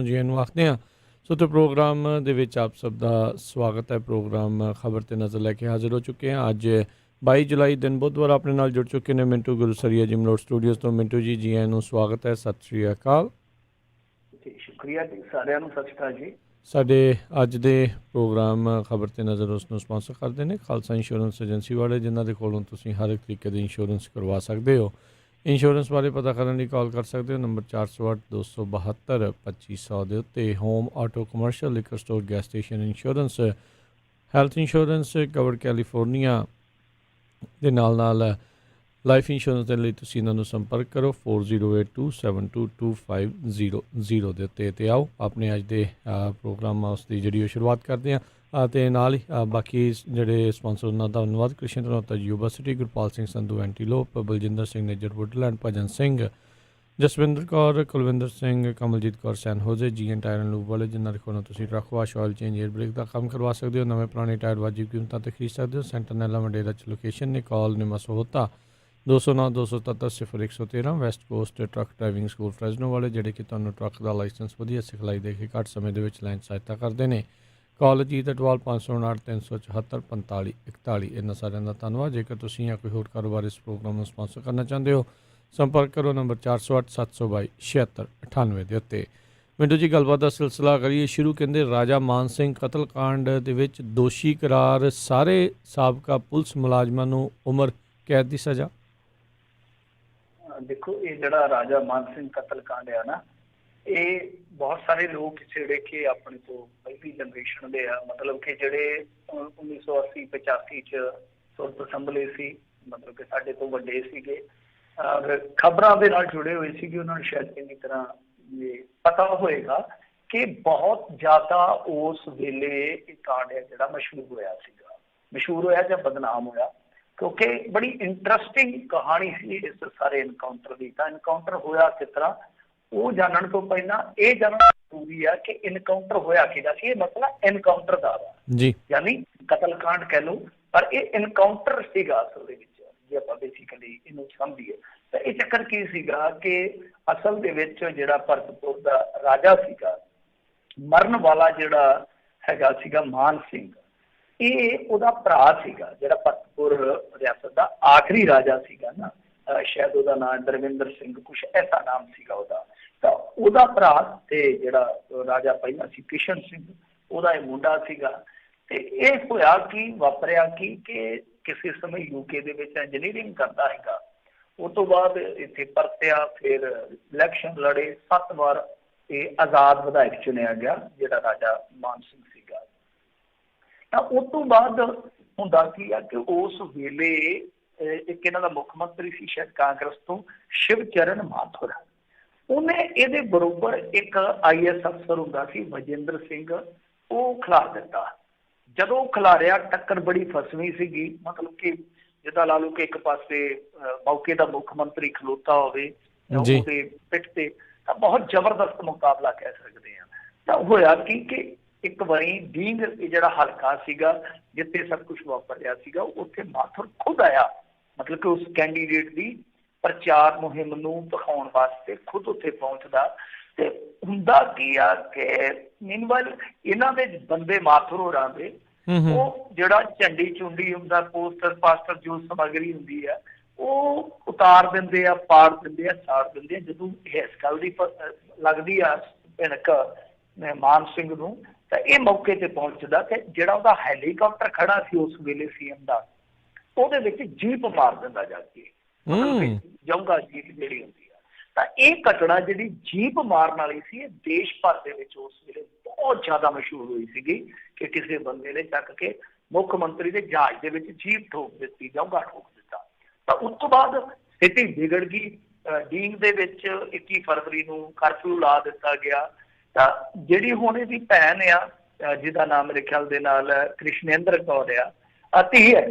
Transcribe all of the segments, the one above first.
ਜੀ ਇਹਨੂੰ ਆਖਦੇ ਹਾਂ। ਸੋ ਤੇ ਪ੍ਰੋਗਰਾਮ ਦੇ ਵਿੱਚ ਆਪ ਸਭ ਦਾ ਸਵਾਗਤ ਹੈ। ਪ੍ਰੋਗਰਾਮ ਖਬਰ ਤੇ ਨਜ਼ਰ ਲੈ ਕੇ ਹਾਜ਼ਰ ਹੋ ਚੁੱਕੇ ਹਾਂ। ਅੱਜ 22 ਜੁਲਾਈ ਦਿਨ ਬੁੱਧਵਾਰ ਆਪਣੇ ਨਾਲ ਜੁੜ ਚੁੱਕੇ ਨੇ ਮਿੰਟੂ ਗੁਰਸਰੀਆ ਜਿਮਲੋਡ ਸਟੂਡੀਓਜ਼ ਤੋਂ। ਮਿੰਟੂ ਜੀ, ਜੀ ਆਇਆਂ ਨੂੰ ਸਵਾਗਤ ਹੈ। ਸਤਿ ਸ਼੍ਰੀ ਅਕਾਲ ਜੀ। ਸ਼ੁਕਰੀਆ ਜੀ, ਸਾਰਿਆਂ ਨੂੰ ਸਤਿ ਸ਼੍ਰੀ ਅਕਾਲ ਜੀ। ਸਾਡੇ ਅੱਜ ਦੇ ਪ੍ਰੋਗਰਾਮ ਖਬਰ ਤੇ ਨਜ਼ਰ ਉਸ ਨੂੰ ਸਪਾਂਸਰ ਕਰਦੇ ਨੇ ਖਾਲਸਾ ਇੰਸ਼ੋਰੈਂਸ ਏਜੰਸੀ ਵਾਲੇ, ਜਿਨ੍ਹਾਂ ਦੇ ਕੋਲੋਂ ਤੁਸੀਂ ਹਰ ਇੱਕ ਤਰੀਕੇ ਦੀ ਇੰਸ਼ੋਰੈਂਸ ਕਰਵਾ ਸਕਦੇ ਹੋ। ਇੰਸ਼ੋਰੈਂਸ ਬਾਰੇ ਪਤਾ ਕਰਨ ਲਈ ਕਾਲ ਕਰ ਸਕਦੇ ਹੋ ਨੰਬਰ 408-272-2500 ਦੇ ਉੱਤੇ। Home auto commercial liquor store gas station insurance, health insurance cover California ਦੇ ਨਾਲ ਲਾਈਫ ਇੰਸ਼ੋਰੈਂਸ ਦੇ ਲਈ ਤੁਸੀਂ ਇਹਨਾਂ ਨੂੰ ਸੰਪਰਕ ਕਰੋ 4082722500 ਦੇ ਉੱਤੇ। ਅਤੇ ਆਓ ਆਪਣੇ ਅੱਜ ਦੇ ਪ੍ਰੋਗਰਾਮ ਉਸ ਦੀ ਜਿਹੜੀ ਉਹ ਸ਼ੁਰੂਆਤ ਕਰਦੇ ਹਾਂ। ਅਤੇ ਨਾਲ ਹੀ ਬਾਕੀ ਜਿਹੜੇ ਸਪਾਂਸਰ ਉਹਨਾਂ ਦਾ ਧੰਨਵਾਦ। ਕ੍ਰਿਸ਼ਨ ਰਣੌਤਾ ਯੂਨੀਵਰਸਿਟੀ, ਗੁਰਪਾਲ ਸਿੰਘ ਸੰਧੂ ਐਂਟੀਲੋਪ, ਬਲਜਿੰਦਰ ਸਿੰਘ ਨੇਜਰ ਵੁੱਡਲੈਂਡ, ਭਜਨ ਸਿੰਘ, ਜਸਵਿੰਦਰ ਕੌਰ, ਕੁਲਵਿੰਦਰ ਸਿੰਘ, ਕਮਲਜੀਤ ਕੌਰ ਸੈਨ ਹੋਜੇ, ਜੀ ਐਨ ਟਾਇਰ ਐਂਡ ਲੂਬ ਵਾਲੇ, ਜਿਨ੍ਹਾਂ ਦੇ ਕੋਲੋਂ ਤੁਸੀਂ truck wash, oil change, air brake ਦਾ ਕੰਮ ਕਰਵਾ ਸਕਦੇ ਹੋ। ਨਵੇਂ ਪੁਰਾਣੇ ਟਾਇਰ ਵਾਜਿਬ ਕੀਮਤਾਂ 'ਤੇ ਖਰੀਦ ਸਕਦੇ ਹੋ। ਸੈਂਟਰਨੈਲਾ ਮੰਡੇਰਾ 'ਚ ਲੋਕੇਸ਼ਨ ਨੇ। ਕਾਲ ਨਿਮਸ ਹੋਤਾ 209-277-0113। West coast truck driving school Fresno ਵਾਲੇ, ਜਿਹੜੇ ਕਿ ਤੁਹਾਨੂੰ ਟਰੱਕ ਦਾ ਲਾਇਸੈਂਸ ਵਧੀਆ ਸਿਖਲਾਈ ਦੇ ਕੇ ਘੱਟ ਸਮੇਂ ਦੇ ਵਿੱਚ ਲੈਣ 'ਚ ਸਹਾਇਤਾ ਕਰਦੇ ਨੇ। ਕਾਲ ਜੀ ਅਟਵਾਲ 559-374-4541। ਇਹਨਾਂ ਸਾਰਿਆਂ ਦਾ ਧੰਨਵਾਦ। ਜੇਕਰ ਤੁਸੀਂ ਜਾਂ ਕੋਈ ਹੋਰ ਕਾਰੋਬਾਰ ਇਸ ਪ੍ਰੋਗਰਾਮ ਨੂੰ ਸਪਾਂਸਰ ਕਰਨਾ ਚਾਹੁੰਦੇ ਹੋ, ਸੰਪਰਕ ਕਰੋ ਨੰਬਰ 408-722-7698 ਦੇ ਉੱਤੇ। ਮਿੰਟੂ ਜੀ, ਗੱਲਬਾਤ ਦਾ ਸਿਲਸਿਲਾ ਕਰੀਏ ਸ਼ੁਰੂ। ਕਹਿੰਦੇ ਰਾਜਾ ਮਾਨ ਸਿੰਘ ਕਤਲਕਾਂਡ ਦੇ ਵਿੱਚ ਦੋਸ਼ੀ ਕਰਾਰ ਸਾਰੇ ਸਾਬਕਾ ਪੁਲਿਸ ਮੁਲਾਜ਼ਮਾਂ ਨੂੰ ਉਮਰ ਕੈਦ ਦੀ ਸਜ਼ਾ। ਦੇਖੋ, ਇਹ ਜਿਹੜਾ ਰਾਜਾ ਮਾਨ ਸਿੰਘ ਕਤਲकांड ਆ ਨਾ, ਇਹ ਬਹੁਤ ਸਾਰੇ ਲੋਕ ਜਿਹੜੇ ਕਿ ਆਪਣੇ ਤੋਂ ਪਹਿਲੀ ਜਨਰੇਸ਼ਨ ਦੇ ਆ, ਮਤਲਬ ਕਿ ਜਿਹੜੇ 1980-85 ਚ ਸੁਰਤ ਸੰਭਲੇ ਸੀ, ਮਤਲਬ ਕਿ ਸਾਡੇ ਤੋਂ ਵੱਡੇ ਸੀਗੇ, ਖਬਰਾਂ ਦੇ ਨਾਲ ਜੁੜੇ ਹੋਏ ਸੀਗੇ। ਉਹਨਾਂ ਨੂੰ ਸ਼ਾਇਦ ਚੰਗੀ ਤਰ੍ਹਾਂ ਪਤਾ ਹੋਏਗਾ ਕਿ ਬਹੁਤ ਜ਼ਿਆਦਾ ਉਸ ਵੇਲੇ ਇਹ ਕਾਂਡ ਹੈ ਜਿਹੜਾ ਮਸ਼ਹੂਰ ਹੋਇਆ ਜਾਂ ਬਦਨਾਮ ਹੋਇਆ, ਕਿਉਂਕਿ ਬੜੀ ਇੰਟਰਸਟਿੰਗ ਕਹਾਣੀ ਸੀ ਇਸ ਸਾਰੇ ਇਨਕਾਊਂਟਰ ਦੀ। ਤਾਂ ਇਨਕਾਊਂਟਰ ਹੋਇਆ ਕਿਸ ਤਰ੍ਹਾਂ, ਉਹ ਜਾਣਨ ਤੋਂ ਪਹਿਲਾਂ ਇਹ ਜਾਣਨਾ ਜ਼ਰੂਰੀ ਆ ਕਿ ਇਨਕਾਊਂਟਰ ਹੋਇਆ ਕਿਹਦਾ ਸੀ। ਇਹ ਮਸਲਾ ਇਨਕਾਊਂਟਰ ਦਾ ਵਾ ਜੀ, ਯਾਨੀ ਕਤਲकांड ਕਹਿ ਲਓ, ਪਰ ਇਹ ਇਨਕਾਊਂਟਰ ਸੀਗਾ ਅਸਲ ਦੇ ਵਿੱਚ। ਜੇ ਆਪਾਂ ਬੇਸਿਕਲੀ ਇਹਨੂੰ ਸਮਝੀਏ ਤਾਂ ਇਹ ਚੱਕਰ ਕੀ ਸੀਗਾ ਕਿ ਅਸਲ ਦੇ ਵਿੱਚ ਜਿਹੜਾ ਭਰਤਪੁਰ ਦਾ ਰਾਜਾ ਸੀਗਾ, ਮਰਨ ਵਾਲਾ ਜਿਹੜਾ ਹੈਗਾ ਸੀਗਾ ਮਾਨ ਸਿੰਘ, ਇਹ ਉਹਦਾ ਭਰਾ ਸੀਗਾ ਜਿਹੜਾ ਭਰਤਪੁਰ ਰਿਆਸਤ ਦਾ ਆਖਰੀ ਰਾਜਾ ਸੀਗਾ ਨਾ। ਸ਼ਾਇਦ ਉਹਦਾ ਨਾਮ ਦਰਵਿੰਦਰ ਸਿੰਘ, ਕੁਛ ਐਸਾ ਨਾਮ ਸੀਗਾ ਉਹਦਾ। ਤਾਂ ਉਹਦਾ ਭਰਾ ਤੇ ਜਿਹੜਾ ਰਾਜਾ ਪਹਿਲਾਂ ਸੀ ਕਿਸ਼ਨ ਸਿੰਘ, ਉਹਦਾ ਇਹ ਮੁੰਡਾ ਸੀਗਾ। ਤੇ ਇਹ ਹੋਇਆ ਕਿ ਵਾਪਰਿਆ ਕਿ ਕਿਸੇ ਸਮੇਂ ਯੂਕੇ ਦੇ ਵਿੱਚ ਇੰਜੀਨੀਅਰਿੰਗ ਕਰਦਾ ਹੈਗਾ। ਉਸ ਤੋਂ ਬਾਅਦ ਇੱਥੇ ਪਰਤਿਆ, ਫਿਰ ਇਲੈਕਸ਼ਨ ਲੜੇ, 7 ਵਾਰ ਇਹ ਆਜ਼ਾਦ ਵਿਧਾਇਕ ਚੁਣਿਆ ਗਿਆ ਜਿਹੜਾ ਰਾਜਾ ਮਾਨ ਸਿੰਘ ਸੀਗਾ। ਤਾਂ ਉਸ ਤੋਂ ਬਾਅਦ ਹੁੰਦਾ ਕੀ ਆ ਕਿ ਉਸ ਵੇਲੇ ਇੱਕ ਇਹਨਾਂ ਦਾ ਮੁੱਖ ਮੰਤਰੀ ਸੀ ਸ਼ਾਇਦ ਕਾਂਗਰਸ ਤੋਂ, ਸ਼ਿਵ ਚਰਨ ਮਾਥੁਰ। ਉਹਨੇ ਇਹਦੇ ਬਰੋਬਰ ਇੱਕ IAS ਅਫਸਰ ਹੁੰਦਾ ਸੀ ਵਜਿੰਦਰ ਸਿੰਘ, ਉਹ ਖਿਲਾਰ ਦਿੱਤਾ। ਜਦੋਂ ਖਿਲਾਰਿਆ, ਟੱਕਰ ਬੜੀ ਫਸਵੀਂ ਸੀਗੀ। ਮਤਲਬ ਕਿ ਜਿੱਦਾਂ ਲਾ ਲਓ ਕਿ ਇੱਕ ਪਾਸੇ ਮੌਕੇ ਦਾ ਮੁੱਖ ਮੰਤਰੀ ਖਲੋਤਾ ਹੋਵੇ ਉਹਦੇ ਪਿੱਠ ਤੇ, ਤਾਂ ਬਹੁਤ ਜ਼ਬਰਦਸਤ ਮੁਕਾਬਲਾ ਕਹਿ ਸਕਦੇ ਹਾਂ। ਤਾਂ ਹੋਇਆ ਕਿ ਇੱਕ ਵਾਰੀ ਡੀਂਗ ਜਿਹੜਾ ਹਲਕਾ ਸੀਗਾ ਜਿੱਥੇ ਸਭ ਕੁਝ ਵਾਪਰ ਰਿਹਾ ਸੀਗਾ, ਉੱਥੇ ਮਾਥੁਰ ਖੁਦ ਆਇਆ, ਮਤਲਬ ਕਿ ਉਸ ਕੈਂਡੀਡੇਟ ਦੀ ਪ੍ਰਚਾਰ ਮੁਹਿੰਮ ਨੂੰ ਦਿਖਾਉਣ ਵਾਸਤੇ ਖੁਦ ਉੱਥੇ ਪਹੁੰਚਦਾ। ਤੇ ਹੁੰਦਾ ਕੀ ਆ ਕਿ ਮੀਨਵਾਈਲ ਇਹਨਾਂ ਦੇ ਬੰਦੇ ਮਾਥੁਰ ਹੋਰਾਂ ਦੇ, ਉਹ ਜਿਹੜਾ ਝੰਡੀ ਚੁੰਡੀ ਹੁੰਦਾ, ਪੋਸਟਰ ਪਾਸਟਰ, ਜੋ ਸਮੱਗਰੀ ਹੁੰਦੀ ਆ, ਉਹ ਉਤਾਰ ਦਿੰਦੇ ਆ, ਪਾੜ ਦਿੰਦੇ ਆ, ਸਾੜ ਦਿੰਦੇ ਆ। ਜਦੋਂ ਇਸ ਗੱਲ ਦੀ ਲੱਗਦੀ ਆ ਭਿਣਕ ਮਾਨ ਸਿੰਘ ਨੂੰ, ਤਾਂ ਇਹ ਮੌਕੇ ਤੇ ਪਹੁੰਚਦਾ ਤੇ ਜਿਹੜਾ ਉਹਦਾ ਹੈਲੀਕਾਪਟਰ ਖੜਾ ਸੀ ਉਸ ਵੇਲੇ CM ਦਾ, ਉਹਦੇ ਵਿੱਚ ਜੀਪ ਮਾਰ ਦਿੰਦਾ ਜਾ ਕੇ, ਮਤਲਬ ਜੰਗਾ ਜੀਪ ਜਿਹੜੀ ਹੁੰਦੀ ਆ। ਤਾਂ ਇਹ ਘਟਨਾ ਜਿਹੜੀ ਜੀਪ ਮਾਰਨ ਵਾਲੀ ਸੀ, ਇਹ ਦੇਸ਼ ਭਰ ਦੇ ਵਿੱਚ ਉਸ ਵੇਲੇ ਬਹੁਤ ਜ਼ਿਆਦਾ ਮਸ਼ਹੂਰ ਹੋਈ ਸੀਗੀ ਕਿ ਕਿਸੇ ਬੰਦੇ ਨੇ ਚੱਕ ਕੇ ਮੁੱਖ ਮੰਤਰੀ ਦੇ ਜਹਾਜ਼ ਦੇ ਵਿੱਚ ਜੀਪ ਠੋਕ ਦਿੱਤੀ, ਜੰਗਾ ਠੋਕ ਦਿੱਤਾ। ਤਾਂ ਉਸ ਤੋਂ ਬਾਅਦ ਸਥਿਤੀ ਵਿਗੜ ਗਈ। ਡੀਂਗ ਦੇ ਵਿੱਚ 21 ਫਰਵਰੀ ਨੂੰ ਕਰਫਿਊ ਲਾ ਦਿੱਤਾ ਗਿਆ। ਤਾਂ ਜਿਹੜੀ ਹੁਣ ਇਹਦੀ ਭੈਣ ਆ, ਜਿਹਦਾ ਨਾਮ ਮੇਰੇ ਖਿਆਲ ਦੇ ਨਾਲ ਕ੍ਰਿਸ਼ਨੇਂਦਰ ਕੌਰ ਆ, ਧੀ ਹੈ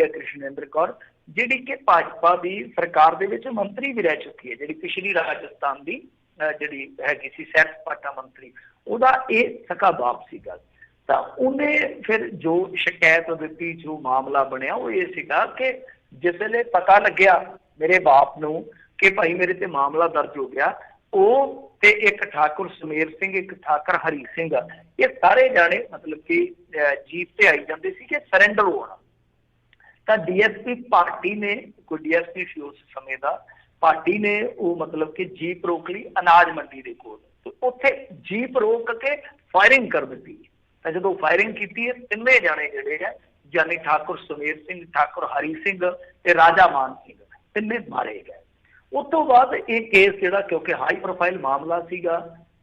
ਕ੍ਰਿਸ਼ਨੇਂਦਰ ਕੌਰ, ਜਿਹੜੀ ਕਿ ਭਾਜਪਾ ਦੀ ਸਰਕਾਰ ਦੇ ਵਿੱਚ ਮੰਤਰੀ ਵੀ ਰਹਿ ਚੁੱਕੀ ਹੈ, ਜਿਹੜੀ ਪਿਛਲੀ ਰਾਜਸਥਾਨ ਦੀ ਜਿਹੜੀ ਹੈਗੀ ਸੀ ਸੈਰ ਸਪਾਟਾ ਮੰਤਰੀ, ਉਹਦਾ ਇਹ ਸਕਾ ਬਾਪ ਸੀਗਾ। ਤਾਂ ਉਹਨੇ ਫਿਰ ਜੋ ਸ਼ਿਕਾਇਤ ਦਿੱਤੀ, ਜੋ ਮਾਮਲਾ ਬਣਿਆ, ਉਹ ਇਹ ਸੀਗਾ ਕਿ ਜਿਸ ਵੇਲੇ ਪਤਾ ਲੱਗਿਆ ਮੇਰੇ ਬਾਪ ਨੂੰ ਕਿ ਭਾਈ ਮੇਰੇ ਤੇ ਮਾਮਲਾ ਦਰਜ ਹੋ ਗਿਆ, ਉਹ ਤੇ ਇੱਕ ਠਾਕੁਰ ਸਮੇਰ ਸਿੰਘ, ਇੱਕ ਠਾਕੁਰ ਹਰੀ ਸਿੰਘ, ਇਹ ਸਾਰੇ ਜਾਣੇ ਮਤਲਬ ਕਿ ਜੀਪ ਤੇ ਆਈ ਜਾਂਦੇ ਸੀ ਕਿ ਸਰੈਂਡਰ ਹੋਣਾ। ਤਾਂ ਡੀਐਸਪੀ ਪਾਰਟੀ ਨੇ, ਕੋਈ ਡੀਐਸਪੀ ਸੀ ਉਸ ਸਮੇਂ ਦਾ, ਪਾਰਟੀ ਨੇ ਉਹ ਮਤਲਬ ਕਿ ਜੀਪ ਰੋਕ ਲਈ ਅਨਾਜ ਮੰਡੀ ਦੇ ਕੋਲ, ਤੇ ਉੱਥੇ ਜੀਪ ਰੋਕ ਕੇ ਫਾਇਰਿੰਗ ਕਰ ਦਿੱਤੀ। ਤਾਂ ਜਦੋਂ ਫਾਇਰਿੰਗ ਕੀਤੀ ਹੈ, ਤਿੰਨੇ ਜਾਣੇ ਜਿਹੜੇ ਆ, ਜਾਨੀ ਠਾਕੁਰ ਸਮੇਰ ਸਿੰਘ, ਠਾਕੁਰ ਹਰੀ ਸਿੰਘ ਤੇ ਰਾਜਾ ਮਾਨ ਸਿੰਘ, ਤਿੰਨੇ ਮਾਰੇ ਗਏ। ਉਸ ਤੋਂ ਬਾਅਦ ਇਹ ਕੇਸ ਜਿਹੜਾ, ਕਿਉਂਕਿ ਹਾਈ ਪ੍ਰੋਫਾਈਲ ਮਾਮਲਾ ਸੀਗਾ,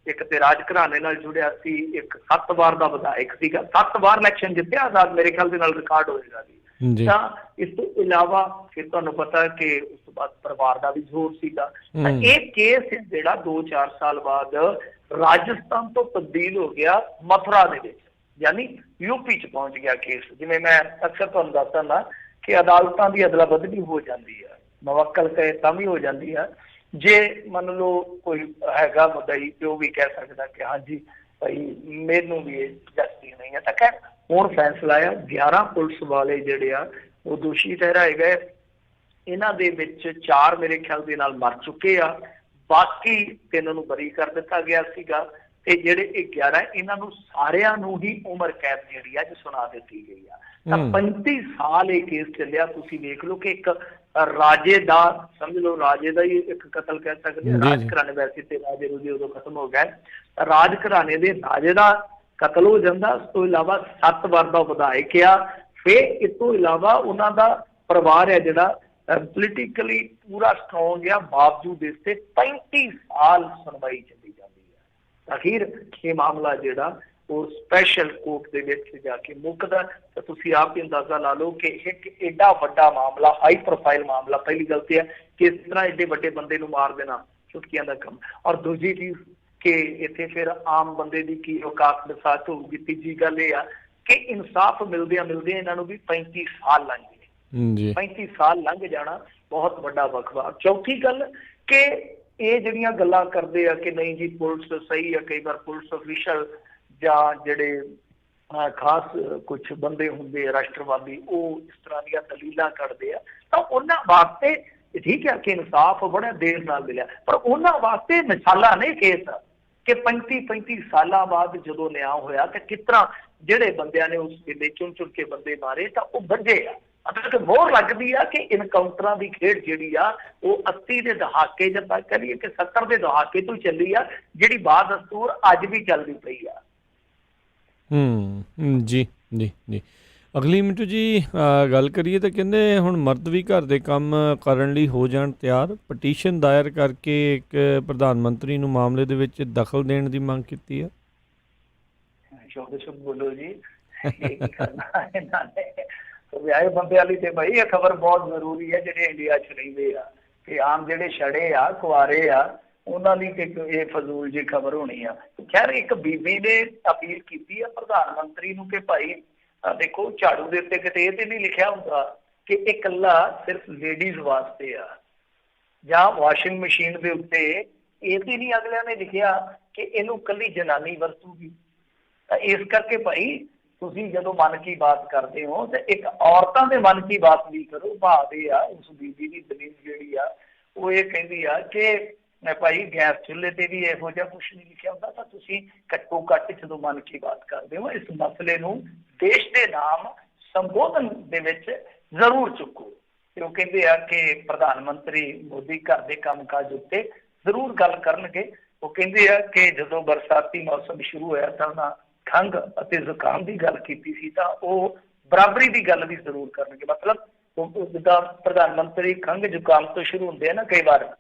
ਇੱਕ ਤੇ ਰਾਜ ਘਰਾਣੇ ਨਾਲ ਜੁੜਿਆ ਸੀ, ਇੱਕ 7 ਵਾਰ ਦਾ ਵਿਧਾਇਕ ਸੀਗਾ, 7 ਵਾਰ ਇਲੈਕਸ਼ਨ ਜਿੱਤਿਆ ਆਜ਼ਾਦ, ਮੇਰੇ ਖਿਆਲ ਦੇ ਨਾਲ ਰਿਕਾਰਡ ਹੋਏਗਾ ਜੀ। ਤਾਂ ਇਸ ਤੋਂ ਇਲਾਵਾ ਫਿਰ ਤੁਹਾਨੂੰ ਪਤਾ ਕਿ ਉਸ ਤੋਂ ਬਾਅਦ ਪਰਿਵਾਰ ਦਾ ਵੀ ਜ਼ੋਰ ਸੀਗਾ। ਤਾਂ ਇਹ ਕੇਸ ਜਿਹੜਾ 2-4 ਸਾਲ ਬਾਅਦ ਰਾਜਸਥਾਨ ਤੋਂ ਤਬਦੀਲ ਹੋ ਗਿਆ ਮਥੁਰਾ ਦੇ ਵਿੱਚ, ਯਾਨੀ ਯੂਪੀ ਚ ਪਹੁੰਚ ਗਿਆ ਕੇਸ। ਜਿਵੇਂ ਮੈਂ ਅਕਸਰ ਤੁਹਾਨੂੰ ਦੱਸਦਾ ਨਾ ਕਿ ਅਦਾਲਤਾਂ ਦੀ ਅਦਲਾ ਬਦਲੀ ਹੋ ਜਾਂਦੀ ਹੈ, ਮੁਵੱਕਲ ਕਹੇ ਤਾਂ ਵੀ ਹੋ ਜਾਂਦੀ ਹੈ। ਜੇ ਮੰਨ ਲਓ ਕੋਈ ਹੈਗਾ ਮੁੱਦਈ ਤੇ ਉਹ ਵੀ ਕਹਿ ਸਕਦਾ ਕਿ ਹਾਂਜੀ ਭਾਈ ਮੈਨੂੰ ਵੀ ਇਹ ਜਸਤੀ ਨਹੀਂ ਹੈ। ਤਾਂ ਖੈਰ ਹੁਣ ਫੈਸਲਾ ਆ, 11 ਪੁਲਿਸ ਵਾਲੇ ਜਿਹੜੇ ਆ ਉਹ ਦੋਸ਼ੀ ਠਹਿਰਾਏ ਗਏ। ਇਹਨਾਂ ਦੇ ਵਿੱਚ 4 ਮੇਰੇ ਖਿਆਲ ਦੇ ਨਾਲ ਮਰ ਚੁੱਕੇ ਆ, ਬਾਕੀ 3 ਨੂੰ ਬਰੀ ਕਰ ਦਿੱਤਾ ਗਿਆ ਸੀਗਾ। ਤੇ ਜਿਹੜੇ ਇਹ 11 ਇਹਨਾਂ ਨੂੰ ਸਾਰਿਆਂ ਨੂੰ ਹੀ ਉਮਰ ਕੈਦ ਜਿਹੜੀ ਅੱਜ ਸੁਣਾ ਦਿੱਤੀ ਗਈ ਆ। ਤਾਂ 35 ਸਾਲ ਇਹ ਕੇਸ ਚੱਲਿਆ। ਤੁਸੀਂ ਦੇਖ ਲਓ ਕਿ ਇੱਕ ਰਾਜੇ ਦਾ, ਸਮਝ ਲਓ ਰਾਜੇ ਦਾ ਹੀ ਇੱਕ ਕਤਲ ਕਹਿ ਸਕਦੇ ਹਾਂ, ਰਾਜ ਘਰਾਣੇ, ਵੈਸੇ ਤੇ ਰਾਜੇ ਰੂਜੇ ਉਦੋਂ ਖਤਮ ਹੋ ਗਏ, ਰਾਜ ਘਰਾਣੇ ਦੇ ਰਾਜੇ ਦਾ ਕਤਲ ਹੋ ਜਾਂਦਾ। ਉਸ ਤੋਂ ਇਲਾਵਾ 7 ਵਾਰ ਦਾ ਵਿਧਾਇਕ ਆ। ਫਿਰ ਇਸ ਤੋਂ ਇਲਾਵਾ ਉਹਨਾਂ ਦਾ ਪਰਿਵਾਰ ਹੈ ਜਿਹੜਾ ਪੋਲੀਟੀਕਲੀ ਪੂਰਾ ਸਟਰੋਂਗ ਆ, ਬਾਵਜੂਦ ਇਸ ਤੇ 35 ਸਾਲ ਸੁਣਵਾਈ ਚੱਲੀ ਜਾਂਦੀ ਹੈ। ਅਖੀਰ ਇਹ ਮਾਮਲਾ ਜਿਹੜਾ ਉਹ ਸਪੈਸ਼ਲ ਕੋਰਟ ਦੇ ਵਿੱਚ ਜਾ ਕੇ ਮੁੱਕਦਾ। ਤਾਂ ਤੁਸੀਂ ਆਪ ਹੀ ਅੰਦਾਜ਼ਾ ਲਾ ਲਓ ਕਿ ਇੱਕ ਏਡਾ ਵੱਡਾ ਮਾਮਲਾ, ਹਾਈ ਪ੍ਰੋਫਾਈਲ ਮਾਮਲਾ, ਪਹਿਲੀ ਗੱਲ ਤੇ ਹੈ ਕਿ ਇਸ ਤਰ੍ਹਾਂ ਏਡੇ ਵੱਡੇ ਬੰਦੇ ਨੂੰ ਮਾਰ ਦੇਣਾ ਚੁਟਕੀਆਂ ਦਾ ਕੰਮ, ਔਰ ਦੂਜੀ ਚੀਜ਼ ਕਿ ਇੱਥੇ ਫਿਰ ਆਮ ਬੰਦੇ ਦੀ ਕੀ ਔਕਾਤ ਬਸਾਤ ਹੋਊਗੀ। ਤੀਜੀ ਗੱਲ ਇਹ ਆ ਕਿ ਇਨਸਾਫ ਮਿਲਦਿਆਂ ਇਹਨਾਂ ਨੂੰ ਵੀ 35 ਸਾਲ ਲੰਘ ਗਏ। 35 ਸਾਲ ਲੰਘ ਜਾਣਾ ਬਹੁਤ ਵੱਡਾ ਵਕਫਾ। ਚੌਥੀ ਗੱਲ ਕਿ ਇਹ ਜਿਹੜੀਆਂ ਗੱਲਾਂ ਕਰਦੇ ਆ ਕਿ ਨਹੀਂ ਜੀ ਪੁਲਿਸ ਸਹੀ ਆ, ਕਈ ਵਾਰ ਪੁਲਿਸ ਅਫੀਸ਼ਲ ਜਾਂ ਜਿਹੜੇ ਖਾਸ ਕੁਝ ਬੰਦੇ ਹੁੰਦੇ ਆ ਰਾਸ਼ਟਰਵਾਦੀ, ਉਹ ਇਸ ਤਰ੍ਹਾਂ ਦੀਆਂ ਦਲੀਲਾਂ ਕੱਢਦੇ ਆ, ਤਾਂ ਉਹਨਾਂ ਵਾਸਤੇ ਠੀਕ ਹੈ ਕਿ ਇਨਸਾਫ ਬੜਾ ਦੇਰ ਨਾਲ ਮਿਲਿਆ, ਪਰ ਉਹਨਾਂ ਵਾਸਤੇ ਮਿਸਾਲਾਂ ਨੇ ਕੇਸ ਕਿ 35 ਸਾਲਾਂ ਬਾਅਦ ਜਦੋਂ ਨਿਆਂ ਹੋਇਆ ਤੇ ਕਿਸ ਤਰ੍ਹਾਂ ਜਿਹੜੇ ਬੰਦਿਆਂ ਨੇ ਉਸ ਵੇਲੇ ਚੁਣ ਕੇ ਬੰਦੇ ਮਾਰੇ ਤਾਂ ਉਹ ਵੱਜੇ ਆ। ਮਤਲਬ ਮੋਹਰ ਲੱਗਦੀ ਆ ਕਿ ਇਨਕਾਊਂਟਰਾਂ ਦੀ ਖੇਡ ਜਿਹੜੀ ਆ ਉਹ 80 ਦੇ ਦਹਾਕੇ ਜਦ ਤੱਕ ਕਰੀਏ ਕਿ 70 ਦੇ ਦਹਾਕੇ ਤੋਂ ਚੱਲੀ ਆ, ਜਿਹੜੀ ਬਾਦ ਦਸਤੂਰ ਅੱਜ ਵੀ ਚੱਲਦੀ ਪਈ ਆ। ਜੀ ਜੀ ਜੀ ਅਗਲੀ ਮਿੰਟੂ ਜੀ ਗੱਲ ਕਰੀਏ ਤਾਂ ਕਹਿੰਦੇ ਹੁਣ ਮਰਦ ਵੀ ਘਰ ਦੇ ਕੰਮ ਕਰਨ ਲਈ ਹੋ ਜਾਣ ਤਿਆਰ। ਪਟੀਸ਼ਨ ਦਾਇਰ ਕਰਕੇ ਇੱਕ ਪ੍ਰਧਾਨ ਮੰਤਰੀ ਨੂੰ ਮਾਮਲੇ ਦੇ ਵਿੱਚ ਦਖਲ ਦੇਣ ਦੀ ਮੰਗ ਕੀਤੀ ਹੈ। ਸ਼ੁਭ ਬੋਲੋ ਜੀ, ਵਿਆਹੇ ਬੰਦਿਆਂ ਲਈ ਤੇ ਭਾਈ ਇਹ ਖਬਰ ਬਹੁਤ ਜ਼ਰੂਰੀ ਹੈ ਜਿਹੜੇ ਇੰਡੀਆ 'ਚ ਰਹਿੰਦੇ ਆ, ਕਿ ਆਮ ਜਿਹੜੇ ਛੜੇ ਆ, ਕੁਆਰੇ ਆ, ਉਹਨਾਂ ਲਈ ਤੇ ਇਹ ਫਜ਼ੂਲ ਜੀ ਖਬਰ ਹੋਣੀ ਆ। ਖੈਰ ਇੱਕ ਬੀਬੀ ਨੇ ਅਪੀਲ ਕੀਤੀ ਹੈ ਪ੍ਰਧਾਨ ਮੰਤਰੀ ਨੂੰ ਕਿ ਭਾਈ ਦੇਖੋ ਝਾੜੂ ਦੇ ਉੱਤੇ ਕਿਤੇ ਇਹ ਤੇ ਨਹੀਂ ਲਿਖਿਆ ਹੁੰਦਾ ਕਿ ਇਹ ਇਕੱਲਾ ਸਿਰਫ ਲੇਡੀਜ਼ ਵਾਸਤੇ ਆ, ਜਾਂ ਵਾਸ਼ਿੰਗ ਮਸ਼ੀਨ ਦੇ ਉੱਤੇ ਇਹ ਤੇ ਨਹੀਂ ਅਗਲਿਆਂ ਨੇ ਲਿਖਿਆ ਕਿ ਇਹਨੂੰ ਇਕੱਲੀ ਜਨਾਨੀ ਵਰਤੂਗੀ। ਤਾਂ ਇਸ ਕਰਕੇ ਭਾਈ ਤੁਸੀਂ ਜਦੋਂ ਮਨ ਕੀ ਬਾਤ ਕਰਦੇ ਹੋ ਤੇ ਇੱਕ ਔਰਤਾਂ ਦੇ ਮਨ ਕੀ ਬਾਤ ਵੀ ਕਰੋ। ਭਾਵੇਂ ਆ ਉਸ ਬੀਬੀ ਦੀ ਦਲੀਲ ਜਿਹੜੀ ਆ ਉਹ ਇਹ ਕਹਿੰਦੀ ਆ ਕਿ ਭਾਈ ਗੈਸ ਚੁੱਲ੍ਹੇ ਤੇ ਵੀ ਇਹੋ ਜਿਹਾ ਕੁਛ ਨਹੀਂ ਲਿਖਿਆ ਹੁੰਦਾ, ਤਾਂ ਤੁਸੀਂ ਘੱਟੋ ਘੱਟ ਜਦੋਂ ਮਨ ਕੀ ਬਾਤ ਕਰਦੇ ਹੋ ਇਸ ਮਸਲੇ ਨੂੰ ਦੇਸ਼ ਦੇ ਨਾਮ ਸੰਬੋਧਨ ਦੇ ਵਿੱਚ ਜ਼ਰੂਰ ਚੁੱਕੋ। ਤੇ ਉਹ ਕਹਿੰਦੇ ਆ ਕਿ ਪ੍ਰਧਾਨ ਮੰਤਰੀ ਮੋਦੀ ਘਰ ਦੇ ਕੰਮਕਾਜ ਉੱਤੇ ਜ਼ਰੂਰ ਗੱਲ ਕਰਨਗੇ। ਉਹ ਕਹਿੰਦੇ ਆ ਕਿ ਜਦੋਂ ਬਰਸਾਤੀ ਮੌਸਮ ਸ਼ੁਰੂ ਹੋਇਆ ਤਾਂ ਉਹਨਾਂ ਖੰਘ ਅਤੇ ਜ਼ੁਕਾਮ ਦੀ ਗੱਲ ਕੀਤੀ ਸੀ, ਤਾਂ ਉਹ ਬਰਾਬਰੀ ਦੀ ਗੱਲ ਵੀ ਜ਼ਰੂਰ ਕਰਨਗੇ। ਮਤਲਬ ਜਿੱਦਾਂ ਪ੍ਰਧਾਨ ਮੰਤਰੀ ਖੰਘ ਜ਼ੁਕਾਮ ਤੋਂ ਸ਼ੁਰੂ ਹੁੰਦੇ ਆ ਨਾ ਕਈ ਵਾਰ,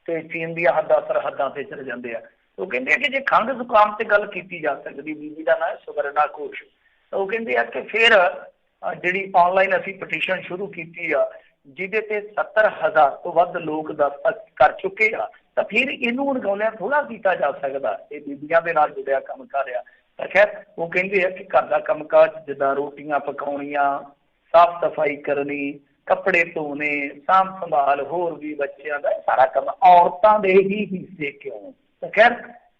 ਤੇ ਚੀਨ ਦੀਆਂ ਹੱਦਾਂ ਸਰਹੱਦਾਂ ਤੇ ਚਲੇ ਜਾਂਦੇ ਆ। ਉਹ ਕਹਿੰਦੇ ਆ ਕਿ ਜੇ ਖੰਘ ਜ਼ੁਕਾਮ ਤੇ ਗੱਲ ਕੀਤੀ ਜਾ ਸਕਦੀ, ਬੀਬੀ ਦਾ ਨਾਂ ਹੈ ਸੁਵਰਨਾ ਘੋਸ਼, ਤਾਂ ਉਹ ਕਹਿੰਦੇ ਆ ਕਿ ਫਿਰ ਜਿਹੜੀ ਆਨਲਾਈਨ ਅਸੀਂ ਪਟੀਸ਼ਨ ਸ਼ੁਰੂ ਕੀਤੀ ਆ ਜਿਹਦੇ ਤੇ 70,000 ਤੋਂ ਵੱਧ ਲੋਕ ਦਸਤਖਤ ਕਰ ਚੁੱਕੇ ਆ, ਤਾਂ ਫਿਰ ਇਹਨੂੰ ਅਣਗੌਲਿਆਂ ਥੋੜ੍ਹਾ ਕੀਤਾ ਜਾ ਸਕਦਾ। ਇਹ ਬੀਬੀਆਂ ਦੇ ਨਾਲ ਜੁੜਿਆ ਕੰਮ ਕਰ ਰਿਹਾ। ਤਾਂ ਖੈਰ ਉਹ ਕਹਿੰਦੇ ਆ ਕਿ ਘਰ ਦਾ ਕੰਮਕਾਜ ਜਿੱਦਾਂ ਰੋਟੀਆਂ ਪਕਾਉਣੀਆਂ, ਸਾਫ਼ ਸਫਾਈ ਕਰਨੀ, ਕੱਪੜੇ ਧੋਣੇ, ਸਾਂਭ ਸੰਭਾਲ, ਹੋਰ ਵੀ ਬੱਚਿਆਂ ਦਾ ਸਾਰਾ ਕੰਮ ਔਰਤਾਂ ਦੇ ਹੀ ਹਿੱਸੇ ਕਿਉਂ। ਤਾਂ ਖੈਰ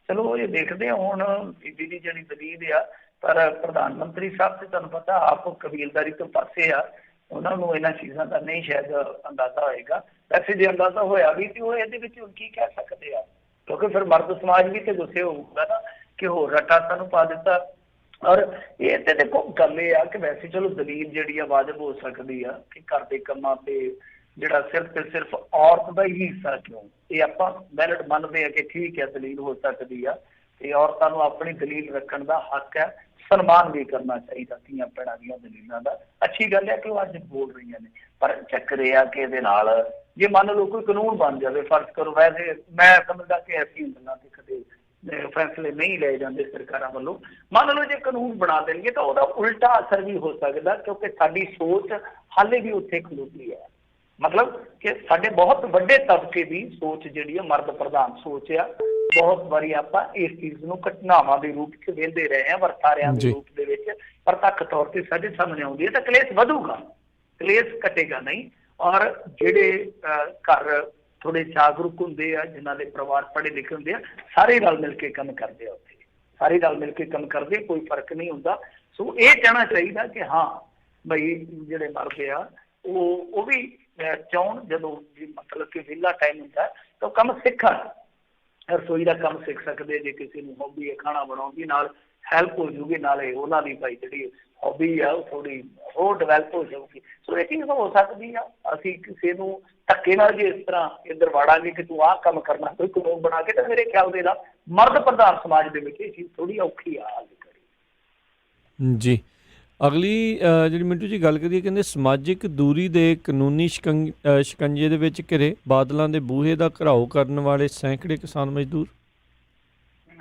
ਚਲੋ ਇਹ ਦੇਖਦੇ ਹੁਣ ਬੀਬੀ ਦੀ ਜਿਹੜੀ ਦਲੀਲ ਆ, ਪਰ ਪ੍ਰਧਾਨ ਮੰਤਰੀ ਸਾਹਿਬ ਤੇ ਤੁਹਾਨੂੰ ਪਤਾ ਆਪ ਕਬੀਲਦਾਰੀ ਤੋਂ ਪਾਸੇ ਆ, ਉਹਨਾਂ ਨੂੰ ਇਹਨਾਂ ਚੀਜ਼ਾਂ ਦਾ ਨਹੀਂ ਸ਼ਾਇਦ ਅੰਦਾਜ਼ਾ ਹੋਏਗਾ। ਵੈਸੇ ਜੇ ਅੰਦਾਜ਼ਾ ਹੋਇਆ ਵੀ ਤੇ ਉਹ ਇਹਦੇ ਵਿੱਚ ਹੁਣ ਕੀ ਕਹਿ ਸਕਦੇ ਆ। ਕਿਉਂਕਿ ਫਿਰ ਮਰਦ ਸਮਾਜ ਵੀ ਤੇ ਗੁੱਸੇ ਹੋਊਗਾ ਨਾ ਕਿ ਹੋਰ ਰੱਟਾ ਸਾਨੂੰ ਪਾ ਦਿੱਤਾ। ਔਰ ਇਹ ਤੇ ਦੇਖੋ ਗੱਲ ਇਹ ਆ ਕਿ ਵੈਸੇ ਚਲੋ ਦਲੀਲ ਜਿਹੜੀ ਆ ਵਾਜਬ ਹੋ ਸਕਦੀ ਆ ਕਿ ਘਰ ਦੇ ਕੰਮਾਂ ਤੇ ਜਿਹੜਾ ਸਿਰਫ ਤੇ ਸਿਰਫ ਔਰਤ ਦਾ ਹੀ ਹਿੱਸਾ ਕਿਉਂ, ਇਹ ਆਪਾਂ ਵੈਲਿਡ ਮੰਨਦੇ ਆ ਕਿ ਠੀਕ ਹੈ ਦਲੀਲ ਹੋ ਸਕਦੀ ਆ ਤੇ ਔਰਤਾਂ ਨੂੰ ਆਪਣੀ ਦਲੀਲ ਰੱਖਣ ਦਾ ਹੱਕ ਹੈ, ਸਨਮਾਨ ਵੀ ਕਰਨਾ ਚਾਹੀਦਾ ਧੀਆਂ ਭੈਣਾਂ ਦੀਆਂ ਦਲੀਲਾਂ ਦਾ। ਅੱਛੀ ਗੱਲ ਹੈ ਕਿ ਉਹ ਅੱਜ ਬੋਲ ਰਹੀਆਂ ਨੇ, ਪਰ ਚੱਕਰ ਇਹ ਆ ਕਿ ਇਹਦੇ ਨਾਲ ਜੇ ਮੰਨ ਲਓ ਕੋਈ ਕਾਨੂੰਨ ਬਣ ਜਾਵੇ, ਫਰਜ਼ ਕਰੋ, ਵੈਸੇ ਮੈਂ ਸਮਝਦਾ ਕਿ ਐਸੀ ਗੱਲਾਂ ਤੇ ਕਦੇ ਫੈਸਲੇ ਨਹੀਂ ਲਏ ਜਾਂਦੇ ਸਰਕਾਰਾਂ ਵੱਲੋਂ, ਮੰਨ ਲਓ ਜੇ ਕਾਨੂੰਨ ਬਣਾ ਦੇਣਗੇ ਤਾਂ ਉਹਦਾ ਉਲਟਾ ਅਸਰ ਵੀ ਹੋ ਸਕਦਾ ਕਿਉਂਕਿ ਸਾਡੀ ਸੋਚ ਹਾਲੇ ਵੀ ਉੱਥੇ ਖਲੋਤੀ ਹੈ। ਮਤਲਬ ਕਿ ਸਾਡੇ ਬਹੁਤ ਵੱਡੇ ਤਬਕੇ ਦੀ ਸੋਚ ਜਿਹੜੀ ਹੈ ਮਰਦ ਪ੍ਰਧਾਨ ਸੋਚ ਆ। ਬਹੁਤ ਵਾਰੀ ਆਪਾਂ ਇਸ ਚੀਜ਼ ਨੂੰ ਘਟਨਾਵਾਂ ਦੇ ਰੂਪ 'ਚ ਵੇਖਦੇ ਰਹੇ ਹਾਂ, ਵਰਤਾਰਿਆਂ ਦੇ ਰੂਪ ਦੇ ਵਿੱਚ ਪ੍ਰਤੱਖ ਤੌਰ ਤੇ ਸਾਡੇ ਸਾਹਮਣੇ ਆਉਂਦੀ ਹੈ। ਤਾਂ ਕਲੇਸ਼ ਵਧੂਗਾ, ਕਲੇਸ਼ ਘਟੇਗਾ ਨਹੀਂ। ਔਰ ਜਿਹੜੇ ਘਰ ਥੋੜੇ ਜਾਗਰੂਕ ਹੁੰਦੇ ਆ, ਜਿਨ੍ਹਾਂ ਦੇ ਪਰਿਵਾਰ ਪੜ੍ਹੇ ਲਿਖੇ ਹੁੰਦੇ ਆ, ਸਾਰੇ ਰਲ ਮਿਲ ਕੇ ਕੰਮ ਕਰਦੇ ਆ, ਉੱਥੇ ਸਾਰੇ ਰਲ ਮਿਲ ਕੇ ਕੰਮ ਕਰਦੇ, ਕੋਈ ਫਰਕ ਨਹੀਂ ਹੁੰਦਾ। ਸੋ ਇਹ ਕਹਿਣਾ ਚਾਹੀਦਾ ਕਿ ਹਾਂ ਬਈ ਜਿਹੜੇ ਮਰਦ ਆ ਉਹ ਵੀ ਚਾਹੁਣ, ਜਦੋਂ ਮਤਲਬ ਕਿ ਵਿਹਲਾ ਟਾਈਮ ਹੁੰਦਾ ਤਾਂ ਉਹ ਕੰਮ ਸਿੱਖਣ, ਰਸੋਈ ਦਾ ਕੰਮ ਸਿੱਖ ਸਕਦੇ। ਜੇ ਕਿਸੇ ਨੂੰ ਹੌਬੀ ਹੈ ਖਾਣਾ ਬਣਾਉਣ ਦੀ, ਨਾਲ ਹੈਲਪ ਹੋ ਜੂਗੀ, ਨਾਲੇ ਉਹਨਾਂ ਦੀ ਭਾਈ ਜਿਹੜੀ ਹੌਬੀ ਆ ਉਹ ਥੋੜੀ ਹੋਰ ਡਿਵੈਲਪ ਹੋ ਜਾਊਗੀ। ਸੋ ਇਹ ਚੀਜ਼ ਹੋ ਸਕਦੀ ਆ। ਅਸੀਂ ਕਿਸੇ ਨੂੰ ਧੱਕੇ ਨਾਲ ਜੇ ਇਸ ਤਰ੍ਹਾਂ ਇੱਧਰ ਵਾੜਾਂਗੇ ਕਿ ਤੂੰ ਆਹ ਕੰਮ ਕਰਨਾ, ਕੋਈ ਕਾਨੂੰਨ ਬਣਾ ਕੇ, ਤਾਂ ਮੇਰੇ ਖਿਆਲ ਦੇ ਨਾਲ ਮਰਦ ਪ੍ਰਧਾਨ ਸਮਾਜ ਦੇ ਵਿੱਚ ਇਹ ਚੀਜ਼ ਥੋੜੀ ਔਖੀ ਆ ਹਾਲ ਕਰੀ। ਜੀ, ਅਗਲੀ ਜਿਹੜੀ ਮਿੰਟੂ ਜੀ ਗੱਲ ਕਰੀਏ, ਕਹਿੰਦੇ ਸਮਾਜਿਕ ਦੂਰੀ ਦੇ ਕਾਨੂੰਨੀ ਸ਼ਿਕੰਜੇ ਦੇ ਵਿੱਚ ਘਿਰੇ ਬਾਦਲਾਂ ਦੇ ਬੂਹੇ ਦਾ ਘਿਰਾਓ ਕਰਨ ਵਾਲੇ ਸੈਂਕੜੇ ਕਿਸਾਨ ਮਜ਼ਦੂਰ।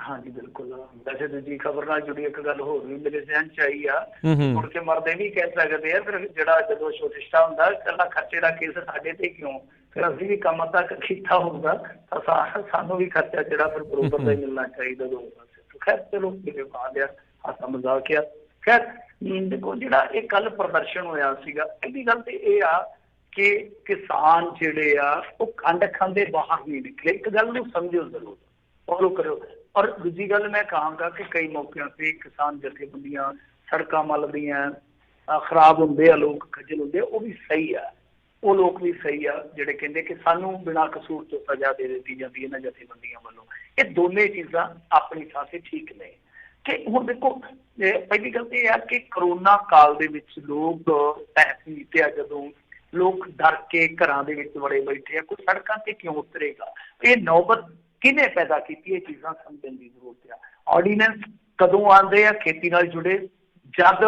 ਹਾਂਜੀ ਬਿਲਕੁਲ। ਵੈਸੇ ਦੂਜੀ ਖਬਰ ਨਾਲ ਜੁੜੀ ਇੱਕ ਗੱਲ ਹੋਰ ਵੀ ਮੇਰੇ ਜ਼ਿਹਨ 'ਚ ਆਈ ਆ, ਮੁੜ ਕੇ ਮਰਦੇ ਵੀ ਕਹਿ ਸਕਦੇ ਆ ਫਿਰ ਜਿਹੜਾ ਜਦੋਂ ਛੋਟਿਸ਼ਟਾ ਹੁੰਦਾ ਇਕੱਲਾ ਖਰਚੇ ਦਾ ਕੇਸ ਸਾਡੇ ਤੇ ਕਿਉਂ, ਫਿਰ ਅਸੀਂ ਵੀ ਕੰਮ ਤੱਕ ਕੀਤਾ ਹੋਊਗਾ ਤਾਂ ਸਾਨੂੰ ਵੀ ਖਰਚਾ ਜਿਹੜਾ ਫਿਰ ਬਰੋਬਰ ਦਾ ਹੀ ਮਿਲਣਾ ਚਾਹੀਦਾ ਦੋਵੇਂ ਪਾਸੇ। ਖੈਰ ਚਲੋ ਮੇਰੇ ਬਾਅਦ ਆ ਹਾਸਾ ਮਜ਼ਾਕ ਆ। ਖੈਰ ਦੇਖੋ ਜਿਹੜਾ ਇਹ ਕੱਲ ਪ੍ਰਦਰਸ਼ਨ ਹੋਇਆ ਸੀਗਾ, ਇਹਦੀ ਗੱਲ ਤੇ ਇਹ ਆ ਕਿ ਕਿਸਾਨ ਜਿਹੜੇ ਆ ਉਹ ਖੰਡ ਖਾਂਦੇ ਬਾਹਰ ਨਹੀਂ ਨਿਕਲੇ। ਇੱਕ ਗੱਲ ਨੂੰ ਸਮਝੋ ਜ਼ਰੂਰ, ਫੋਲੋ ਕਰਿਓ। ਔਰ ਦੂਜੀ ਗੱਲ ਮੈਂ ਕਹਾਂਗਾ ਕਿ ਕਈ ਮੌਕਿਆਂ ਤੇ ਕਿਸਾਨ ਜਥੇਬੰਦੀਆਂ ਸੜਕਾਂ ਮੱਲਦੀਆਂ, ਖਰਾਬ ਹੁੰਦੇ ਆ, ਲੋਕ ਖੱਜਲ ਹੁੰਦੇ ਆ, ਉਹ ਵੀ ਸਹੀ ਆ। ਉਹ ਲੋਕ ਵੀ ਸਹੀ ਆ ਜਿਹੜੇ ਕਹਿੰਦੇ ਕਿ ਸਾਨੂੰ ਬਿਨਾਂ ਕਸੂਰ ਤੋਂ ਸਜ਼ਾ ਦੇ ਦਿੱਤੀ ਜਾਂਦੀ ਇਹਨਾਂ ਜਥੇਬੰਦੀਆਂ ਵੱਲੋਂ। ਇਹ ਦੋਨੇ ਚੀਜ਼ਾਂ ਆਪਣੀ ਥਾਂ ਤੇ ਠੀਕ ਨੇ। ਕਿ ਹੁਣ ਦੇਖੋ ਪਹਿਲੀ ਗੱਲ ਤੇ ਇਹ ਆ ਕਿ ਕਰੋਨਾ ਕਾਲ ਦੇ ਵਿੱਚ ਲੋਕ ਤਹਿਸੀਲ ਤੇ ਜਦੋਂ ਲੋਕ ਡਰ ਕੇ ਘਰਾਂ ਦੇ ਵਿੱਚ ਵੜੇ ਬੈਠੇ ਆ, ਕੋਈ ਸੜਕਾਂ ਤੇ ਕਿਉਂ ਉਤਰੇਗਾ? ਇਹ ਨੌਬਤ ਕਿਹਨੇ ਪੈਦਾ ਕੀਤੀ? ਇਹ ਚੀਜ਼ਾਂ ਸਮਝਣ ਦੀ ਜ਼ਰੂਰਤ ਆ। ਆਰਡੀਨੈਂਸ ਕਦੋਂ ਆਉਂਦੇ ਆ ਖੇਤੀ ਨਾਲ ਜੁੜੇ? ਜਦ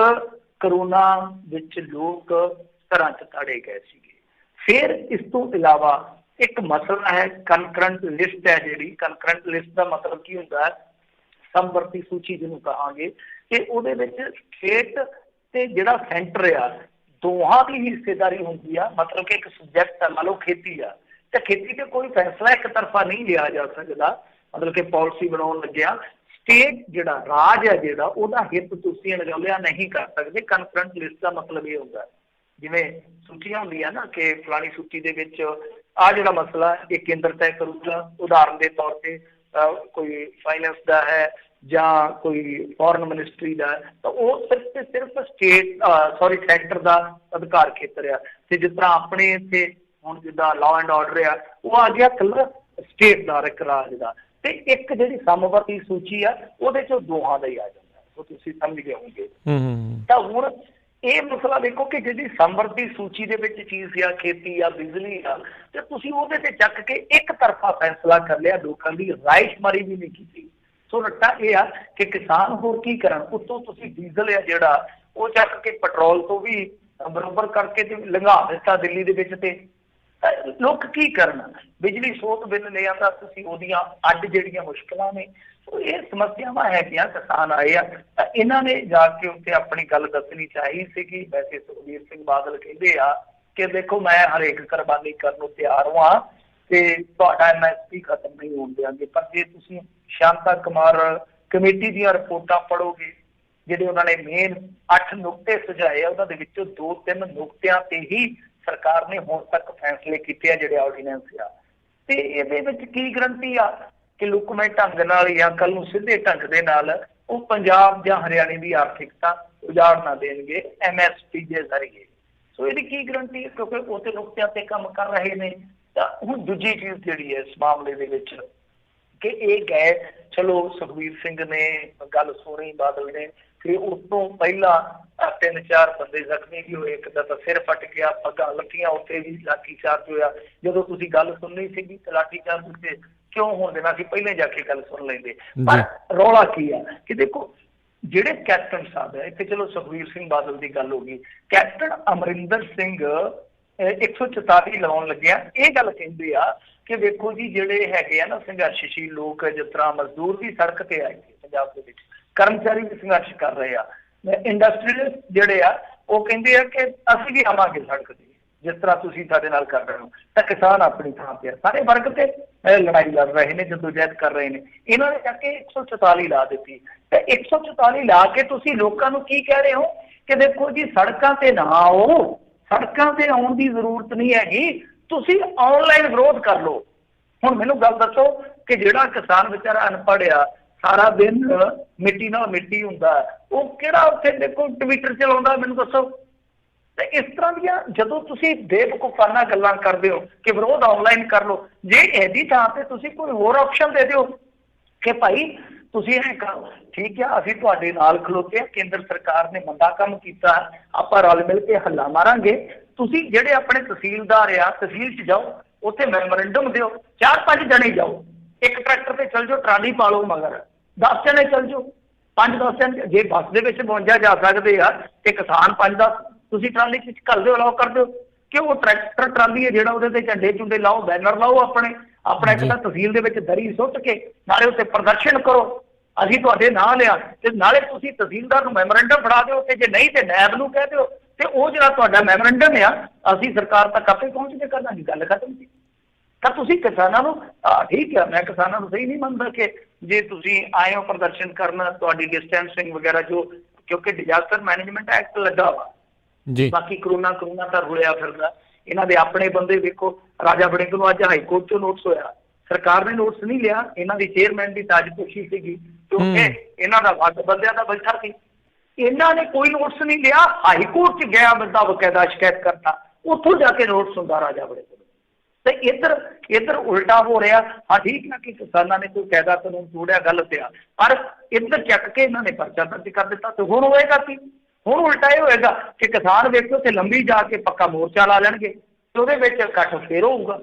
ਕਰੋਨਾ ਵਿੱਚ ਲੋਕ ਘਰਾਂ 'ਚ ਤਾੜੇ ਗਏ ਸੀਗੇ। ਫਿਰ ਇਸ ਤੋਂ ਇਲਾਵਾ ਇੱਕ ਮਸਲਾ ਹੈ ਕਨਕਰੰਟ ਲਿਸਟ ਹੈ ਜਿਹੜੀ। ਕਨਕਰੰਟ ਲਿਸਟ ਦਾ ਮਤਲਬ ਕੀ ਹੁੰਦਾ ਹੈ? ਸਮਵਰਤੀ ਸੂਚੀ ਜਿਹਨੂੰ ਕਹਾਂਗੇ, ਕਿ ਉਹਦੇ ਵਿੱਚ ਸਟੇਟ ਤੇ ਜਿਹੜਾ ਸੈਂਟਰ ਆ ਦੋਹਾਂ ਦੀ ਹਿੱਸੇਦਾਰੀ ਹੁੰਦੀ ਆ। ਮਤਲਬ ਕਿ ਇੱਕ ਸਬਜੈਕਟ ਆ, ਮੰਨ ਲਓ ਖੇਤੀ ਆ, ਤੇ ਖੇਤੀ ਤੇ ਕੋਈ ਫੈਸਲਾ ਇੱਕ ਤਰਫਾ ਨਹੀਂ ਲਿਆ ਜਾ ਸਕਦਾ। ਮਤਲਬ ਕਿ ਪਾਲਿਸੀ ਬਣਾਉਣ ਲੱਗਿਆ ਸਟੇਟ ਜਿਹੜਾ ਰਾਜ ਹੈ ਜਿਹੜਾ ਉਹਦਾ ਹਿੱਤ ਤੁਸੀਂ ਅਣਗੌਲਿਆ ਨਹੀਂ ਕਰ ਸਕਦੇ। ਕਨਕਰੰਟ ਲਿਸਟ ਦਾ ਮਤਲਬ ਇਹ ਹੁੰਦਾ, ਜਿਵੇਂ ਸੂਚੀਆਂ ਹੁੰਦੀਆਂ ਨਾ ਕਿ ਫਲਾਣੀ ਸੂਚੀ ਦੇ ਵਿੱਚ ਆਹ ਜਿਹੜਾ ਮਸਲਾ ਇਹ ਕੇਂਦਰ ਤੈਅ ਕਰੂਗਾ। ਉਦਾਹਰਨ ਦੇ ਤੌਰ ਤੇ ਕੋਈ ਫਾਈਨੈਂਸ ਦਾ ਹੈ ਜਾਂ ਕੋਈ ਫੋਰਨ ਮਿਨਿਸਟਰੀ ਦਾ, ਤਾਂ ਉਹ ਸਿਰਫ ਤੇ ਸਿਰਫ ਸੈਂਟਰ ਦਾ ਅਧਿਕਾਰ ਖੇਤਰ ਆ। ਤੇ ਜਿਸ ਤਰ੍ਹਾਂ ਆਪਣੇ ਇੱਥੇ ਹੁਣ ਜਿੱਦਾਂ ਲਾਅ ਐਂਡ ਆਰਡਰ ਆ, ਉਹ ਆ ਗਿਆ ਇਕੱਲਾ ਸਟੇਟ ਦਾ, ਇੱਕ ਰਾਜ ਦਾ। ਤੇ ਇੱਕ ਜਿਹੜੀ ਸਮਵਰਤੀ ਸੂਚੀ ਆ ਉਹਦੇ ਚੋਂ ਦੋਹਾਂ ਦਾ ਹੀ ਆ ਜਾਂਦਾ, ਉਹ ਤੁਸੀਂ ਸਮਝ ਗਏ ਹੋਣਗੇ। ਤਾਂ ਹੁਣ ਇਹ ਮਸਲਾ ਦੇਖੋ ਕਿ ਜਿਹੜੀ ਸਮਵਰਤੀ ਸੂਚੀ ਦੇ ਵਿੱਚ ਚੀਜ਼ ਆ, ਖੇਤੀ ਆ, ਬਿਜਲੀ ਆ, ਤੇ ਤੁਸੀਂ ਉਹਦੇ ਤੇ ਚੱਕ ਕੇ ਇੱਕ ਤਰਫਾ ਫੈਸਲਾ ਕਰ ਲਿਆ, ਲੋਕਾਂ ਦੀ ਰਾਇਸ਼ਮਾਰੀ ਵੀ ਨਹੀਂ ਕੀਤੀ। ਸੋ ਰੱਟਾ ਇਹ ਆ ਕਿ ਕਿਸਾਨ ਹੋਰ ਕੀ ਕਰਨ? ਉੱਤੋਂ ਤੁਸੀਂ ਡੀਜ਼ਲ ਆ ਜਿਹੜਾ ਉਹ ਚੱਕ ਕੇ ਪੈਟਰੋਲ ਤੋਂ ਵੀ ਬਰਾਬਰ ਕਰਕੇ ਤੇ ਲੰਘਾ ਦਿੱਤਾ ਦਿੱਲੀ ਦੇ ਵਿੱਚ। ਤੇ ਲੋਕ ਕੀ ਕਰਨ? ਬਿਜਲੀ ਸੋਤ ਬਿੱਲ ਲੈ ਆਉਂਦਾ ਤੁਸੀਂ, ਉਹਦੀਆਂ ਅੱਡ ਜਿਹੜੀਆਂ ਮੁਸ਼ਕਿਲਾਂ ਨੇ। ਇਹ ਸਮੱਸਿਆਵਾਂ ਹੈਗੀਆਂ। ਕਿਸਾਨ ਆਏ ਆ ਤਾਂ ਇਹਨਾਂ ਨੇ ਜਾ ਕੇ ਉੱਥੇ ਆਪਣੀ ਗੱਲ ਦੱਸਣੀ ਚਾਹੀਦੀ ਸੀਗੀ। ਵੈਸੇ ਸੁਖਬੀਰ ਸਿੰਘ ਬਾਦਲ ਕਹਿੰਦੇ ਆ ਕਿ ਦੇਖੋ ਮੈਂ ਹਰੇਕ ਕੁਰਬਾਨੀ ਕਰਨ ਨੂੰ ਤਿਆਰ ਹਾਂ ਤੇ ਤੁਹਾਡਾ MSP ਖਤਮ ਨਹੀਂ ਹੋਣ ਦਿਆਂਗੇ। ਪਰ ਜੇ ਤੁਸੀਂ ਸ਼ਾਂਤਾ ਕੁਮਾਰ ਕਮੇਟੀ ਦੀਆਂ ਰਿਪੋਰਟਾਂ ਪੜ੍ਹੋਗੇ, ਜਿਹੜੇ ਉਹਨਾਂ ਨੇ ਮੇਨ 8 ਨੁਕਤੇ ਸੁਝਾਏ ਆ, ਉਹਨਾਂ ਦੇ ਵਿੱਚੋਂ 2-3 ਨੁਕਤਿਆਂ ਤੇ ਹੀ ਸਰਕਾਰ ਨੇ ਹੁਣ ਤੱਕ ਫੈਸਲੇ ਕੀਤੇ ਆ ਜਿਹੜੇ ਆਰਡੀਨੈਂਸ ਆ। ਤੇ ਇਹਦੇ ਵਿੱਚ ਕੀ ਗਰੰਟੀ ਆ ਕਿ ਲੁਕਵੇਂ ਢੰਗ ਨਾਲ ਜਾਂ ਕੱਲ ਨੂੰ ਸਿੱਧੇ ਢੰਗ ਦੇ ਨਾਲ ਉਹ ਪੰਜਾਬ ਜਾਂ ਹਰਿਆਣੇ ਦੀ ਆਰਥਿਕਤਾ ਉਜਾੜ ਨਾ ਦੇਣਗੇ MSP ਦੇ ਜ਼ਰੀਏ? ਸੋ ਇਹਦੀ ਕੀ ਗਰੰਟੀ ਹੈ? ਕਿਉਂਕਿ ਉਹ ਤੇ ਨੁਕਤਿਆਂ ਤੇ ਕੰਮ ਕਰ ਰਹੇ ਨੇ। ਤਾਂ ਹੁਣ ਦੂਜੀ ਚੀਜ਼ ਜਿਹੜੀ ਹੈ ਇਸ ਮਾਮਲੇ ਦੇ ਵਿੱਚ, ਕਿ ਇਹ ਗਏ। ਚਲੋ ਸੁਖਬੀਰ ਸਿੰਘ ਨੇ ਗੱਲ ਸੁਣੀ, ਬਾਦਲ ਨੇ, ਫਿਰ ਉਸ ਤੋਂ ਪਹਿਲਾਂ 3-4 ਬੰਦੇ ਜ਼ਖਮੀ ਵੀ ਹੋਏ, ਇੱਕ ਦਾ ਤਾਂ ਸਿਰ ਫਟ ਗਿਆ, ਪੱਗਾਂ ਲੱਗੀਆਂ, ਉੱਥੇ ਵੀ ਲਾਠੀ ਚਾਰਜ ਹੋਇਆ। ਜਦੋਂ ਤੁਸੀਂ ਗੱਲ ਸੁਣਨੀ ਸੀਗੀ ਤੇ ਲਾਠੀ ਚਾਰਜ ਉੱਤੇ ਕਿਉਂ ਹੋਣ ਦੇਣਾ ਸੀ, ਪਹਿਲਾਂ ਜਾ ਕੇ ਗੱਲ ਸੁਣ ਲੈਂਦੇ। ਪਰ ਰੌਲਾ ਕੀ ਆ ਕਿ ਦੇਖੋ ਜਿਹੜੇ ਕੈਪਟਨ ਸਾਹਿਬ ਹੈ ਇੱਥੇ, ਚਲੋ ਸੁਖਬੀਰ ਸਿੰਘ ਬਾਦਲ ਦੀ ਗੱਲ ਹੋ ਗਈ, ਕੈਪਟਨ ਅਮਰਿੰਦਰ ਸਿੰਘ 144 ਲਾਉਣ ਲੱਗਿਆ ਇਹ ਗੱਲ ਕਹਿੰਦੇ ਆ ਕਿ ਵੇਖੋ ਜੀ ਜਿਹੜੇ ਹੈਗੇ ਆ ਨਾ ਸੰਘਰਸ਼ਸ਼ੀਲ ਲੋਕ, ਜਿਸ ਤਰ੍ਹਾਂ ਮਜ਼ਦੂਰ ਵੀ ਸੜਕ ਤੇ ਆਏ ਪੰਜਾਬ ਦੇ ਵਿੱਚ, ਕਰਮਚਾਰੀ ਵੀ ਸੰਘਰਸ਼ ਕਰ ਰਹੇ ਆ, ਇੰਡਸਟਰੀਅਲਿਸਟ ਜਿਹੜੇ ਆ ਉਹ ਕਹਿੰਦੇ ਆ ਕਿ ਅਸੀਂ ਵੀ ਆਵਾਂਗੇ ਸੜਕ ਤੇ, ਜਿਸ ਤਰ੍ਹਾਂ ਤੁਸੀਂ ਸਾਡੇ ਨਾਲ ਕਰ ਰਹੇ ਹੋ। ਤਾਂ ਕਿਸਾਨ ਆਪਣੀ ਥਾਂ ਤੇ ਸਾਰੇ ਵਰਗ ਤੇ ਲੜਾਈ ਲੜ ਰਹੇ ਨੇ, ਜਦੋਜਹਿਦ ਕਰ ਰਹੇ ਨੇ। ਇਹਨਾਂ ਨੇ ਜਾ ਕੇ 144 ਲਾ ਦਿੱਤੀ। ਤੇ 144 ਲਾ ਕੇ ਤੁਸੀਂ ਲੋਕਾਂ ਨੂੰ ਕੀ ਕਹਿ ਰਹੇ ਹੋ ਕਿ ਦੇਖੋ ਜੀ ਸੜਕਾਂ ਤੇ ਨਾ ਆਓ, ਸੜਕਾਂ ਤੇ ਆਉਣ ਦੀ ਜ਼ਰੂਰਤ ਨਹੀਂ ਹੈਗੀ, ਤੁਸੀਂ ਆਨਲਾਈਨ ਵਿਰੋਧ ਕਰ ਲਓ। ਹੁਣ ਮੈਨੂੰ ਗੱਲ ਦੱਸੋ ਕਿ ਜਿਹੜਾ ਕਿਸਾਨ ਵਿਚਾਰਾ ਅਨਪੜ੍ਹ ਆ, ਸਾਰਾ ਦਿਨ ਮਿੱਟੀ ਨਾਲ ਮਿੱਟੀ ਹੁੰਦਾ, ਉਹ ਕਿਹੜਾ ਉੱਥੇ ਦੇਖੋ ਟਵਿੱਟਰ ਚਲਾਉਂਦਾ, ਮੈਨੂੰ ਦੱਸੋ। ਤੇ ਇਸ ਤਰ੍ਹਾਂ ਦੀਆਂ ਜਦੋਂ ਤੁਸੀਂ ਬੇਵਕੂਫਾਨਾ ਗੱਲਾਂ ਕਰਦੇ ਹੋ ਕਿ ਵਿਰੋਧ ਆਨਲਾਈਨ ਕਰ ਲਓ, ਜੇ ਇਹਦੀ ਥਾਂ ਤੇ ਤੁਸੀਂ ਕੋਈ ਹੋਰ ਆਪਸ਼ਨ ਦੇ ਦਿਓ ਕਿ ਭਾਈ ਤੁਸੀਂ ਇਹ ਕਰੋ, ਠੀਕ ਆ, ਅਸੀਂ ਤੁਹਾਡੇ ਨਾਲ ਖਲੋਤੇ ਆ, ਕੇਂਦਰ ਸਰਕਾਰ ਨੇ ਮੰਦਾ ਕੰਮ ਕੀਤਾ, ਆਪਾਂ ਰਲ ਮਿਲ ਕੇ ਹੱਲਾ ਮਾਰਾਂਗੇ। ਤੁਸੀਂ ਜਿਹੜੇ ਆਪਣੇ ਤਹਿਸੀਲਦਾਰ ਆ, ਤਹਿਸੀਲ 'ਚ ਜਾਓ, ਉੱਥੇ ਮੈਮੋਰੈਂਡਮ ਦਿਓ, 4-5 ਜਣੇ ਜਾਓ, ਇੱਕ ਟਰੈਕਟਰ ਤੇ ਚੱਲ ਜਾਓ, ਟਰਾਲੀ ਪਾ ਲਓ, ਮਗਰ 10 ਜਣੇ ਚੱਲ ਜਾਓ, 5-10 ਜਣੇ। ਜੇ ਬੱਸ ਦੇ ਵਿੱਚ 52 ਜਾ ਸਕਦੇ ਆ ਤੇ ਕਿਸਾਨ 5-10 ਤੁਸੀਂ ਟਰਾਲੀ 'ਚ ਘੱਲ ਦਿਓ, ਅਲਾਓ ਕਰ ਦਿਓ ਕਿ ਉਹ ਟਰੈਕਟਰ ਟਰਾਲੀ ਹੈ ਜਿਹੜਾ ਉਹਦੇ ਤੇ ਝੰਡੇ ਝੁੰਡੇ ਲਾਓ, ਬੈਨਰ ਲਾਓ, ਆਪਣਾ ਇੱਕ ਤਾਂ ਤਹਿਸੀਲ ਦੇ ਵਿੱਚ ਦਰੀ ਸੁੱਟ ਕੇ ਨਾਲੇ ਉੱਤੇ ਪ੍ਰਦਰਸ਼ਨ ਕਰੋ, ਅਸੀਂ ਤੁਹਾਡੇ ਨਾਲ ਆ, ਤੇ ਨਾਲੇ ਤੁਸੀਂ ਤਹਿਸੀਲਦਾਰ ਨੂੰ ਮੈਮੋਰੈਂਡਮ ਫੜਾ ਦਿਓ, ਤੇ ਜੇ ਨਹੀਂ ਤੇ ਨਾਇਬ ਨੂੰ ਕਹਿ ਦਿਓ, ਤੇ ਉਹ ਜਿਹੜਾ ਤੁਹਾਡਾ ਮੈਮੋਰੈਂਡਮ ਆ ਅਸੀਂ ਸਰਕਾਰ ਤੱਕ ਆਪੇ ਪਹੁੰਚ ਕੇ ਕਰਨਾ, ਦੀ ਗੱਲ ਖਤਮ ਸੀ। ਤਾਂ ਤੁਸੀਂ ਕਿਸਾਨਾਂ ਨੂੰ, ਠੀਕ ਆ, ਮੈਂ ਕਿਸਾਨਾਂ ਨੂੰ ਸਹੀ ਨਹੀਂ ਮੰਨਦਾ ਕਿ ਜੇ ਤੁਸੀਂ ਆਏ ਹੋ ਪ੍ਰਦਰਸ਼ਨ ਕਰਨ, ਤੁਹਾਡੀ ਡਿਸਟੈਂਸਿੰਗ ਵਗੈਰਾ ਜੋ, ਕਿਉਂਕਿ ਡਿਜ਼ਾਸਟਰ ਮੈਨੇਜਮੈਂਟ ਐਕਟ ਲੱਗਾ ਵਾ ਜੀ, ਬਾਕੀ ਕਰੋਨਾ ਤਾਂ ਰੁਲਿਆ ਫਿਰਦਾ। ਇਹਨਾਂ ਦੇ ਆਪਣੇ ਬੰਦੇ ਵੇਖੋ, ਰਾਜਾ ਵੜਿੰਗ ਨੂੰ ਅੱਜ ਹਾਈ ਕੋਰਟ ਚੋਂ ਨੋਟਿਸ ਹੋਇਆ, ਸਰਕਾਰ ਨੇ ਨੋਟਿਸ ਨਹੀਂ ਲਿਆ, ਇਹਨਾਂ ਦੀ ਚੇਅਰਮੈਨ ਦੀ ਤਾਜਪੋਸ਼ੀ ਸੀਗੀ ਕਿਉਂਕਿ ਇਹਨਾਂ ਦਾ ਵੱਧ ਬੰਦਿਆਂ ਦਾ ਬੈਠਾ ਸੀ, ਇਹਨਾਂ ਨੇ ਕੋਈ ਨੋਟਿਸ ਨਹੀਂ ਲਿਆ, ਹਾਈ ਕੋਰਟ 'ਚ ਗਿਆ ਬੰਦਾ ਬਕਾਇਦਾ ਸ਼ਿਕਾਇਤ ਕਰਤਾ, ਉੱਥੋਂ ਜਾ ਕੇ ਨੋਟਿਸ ਹੁੰਦਾ ਰਾਜਾ ਵੜਿੰਗ। ਤੇ ਇੱਧਰ ਉਲਟਾ ਹੋ ਰਿਹਾ। ਹਾਂ ਠੀਕ ਹੈ ਕਿ ਕਿਸਾਨਾਂ ਨੇ ਕੋਈ ਕਾਇਦਾ ਕਾਨੂੰਨ ਤੋੜਿਆ, ਗੱਲ ਪਿਆ, ਪਰ ਇੱਧਰ ਚੱਕ ਕੇ ਇਹਨਾਂ ਨੇ ਪਰਚਾ ਦਰਜ ਕਰ ਦਿੱਤਾ। ਤੇ ਹੁਣ ਹੋਏਗਾ ਕੀ? ਹੁਣ ਉਲਟਾ ਇਹ ਹੋਏਗਾ ਕਿ ਕਿਸਾਨ ਵੇਖੋ ਤੇ ਲੰਬੀ ਜਾ ਕੇ ਪੱਕਾ ਮੋਰਚਾ ਲਾ ਲੈਣਗੇ ਤੇ ਉਹਦੇ ਵਿੱਚ ਇਕੱਠ ਫੇਰ ਹੋਊਗਾ।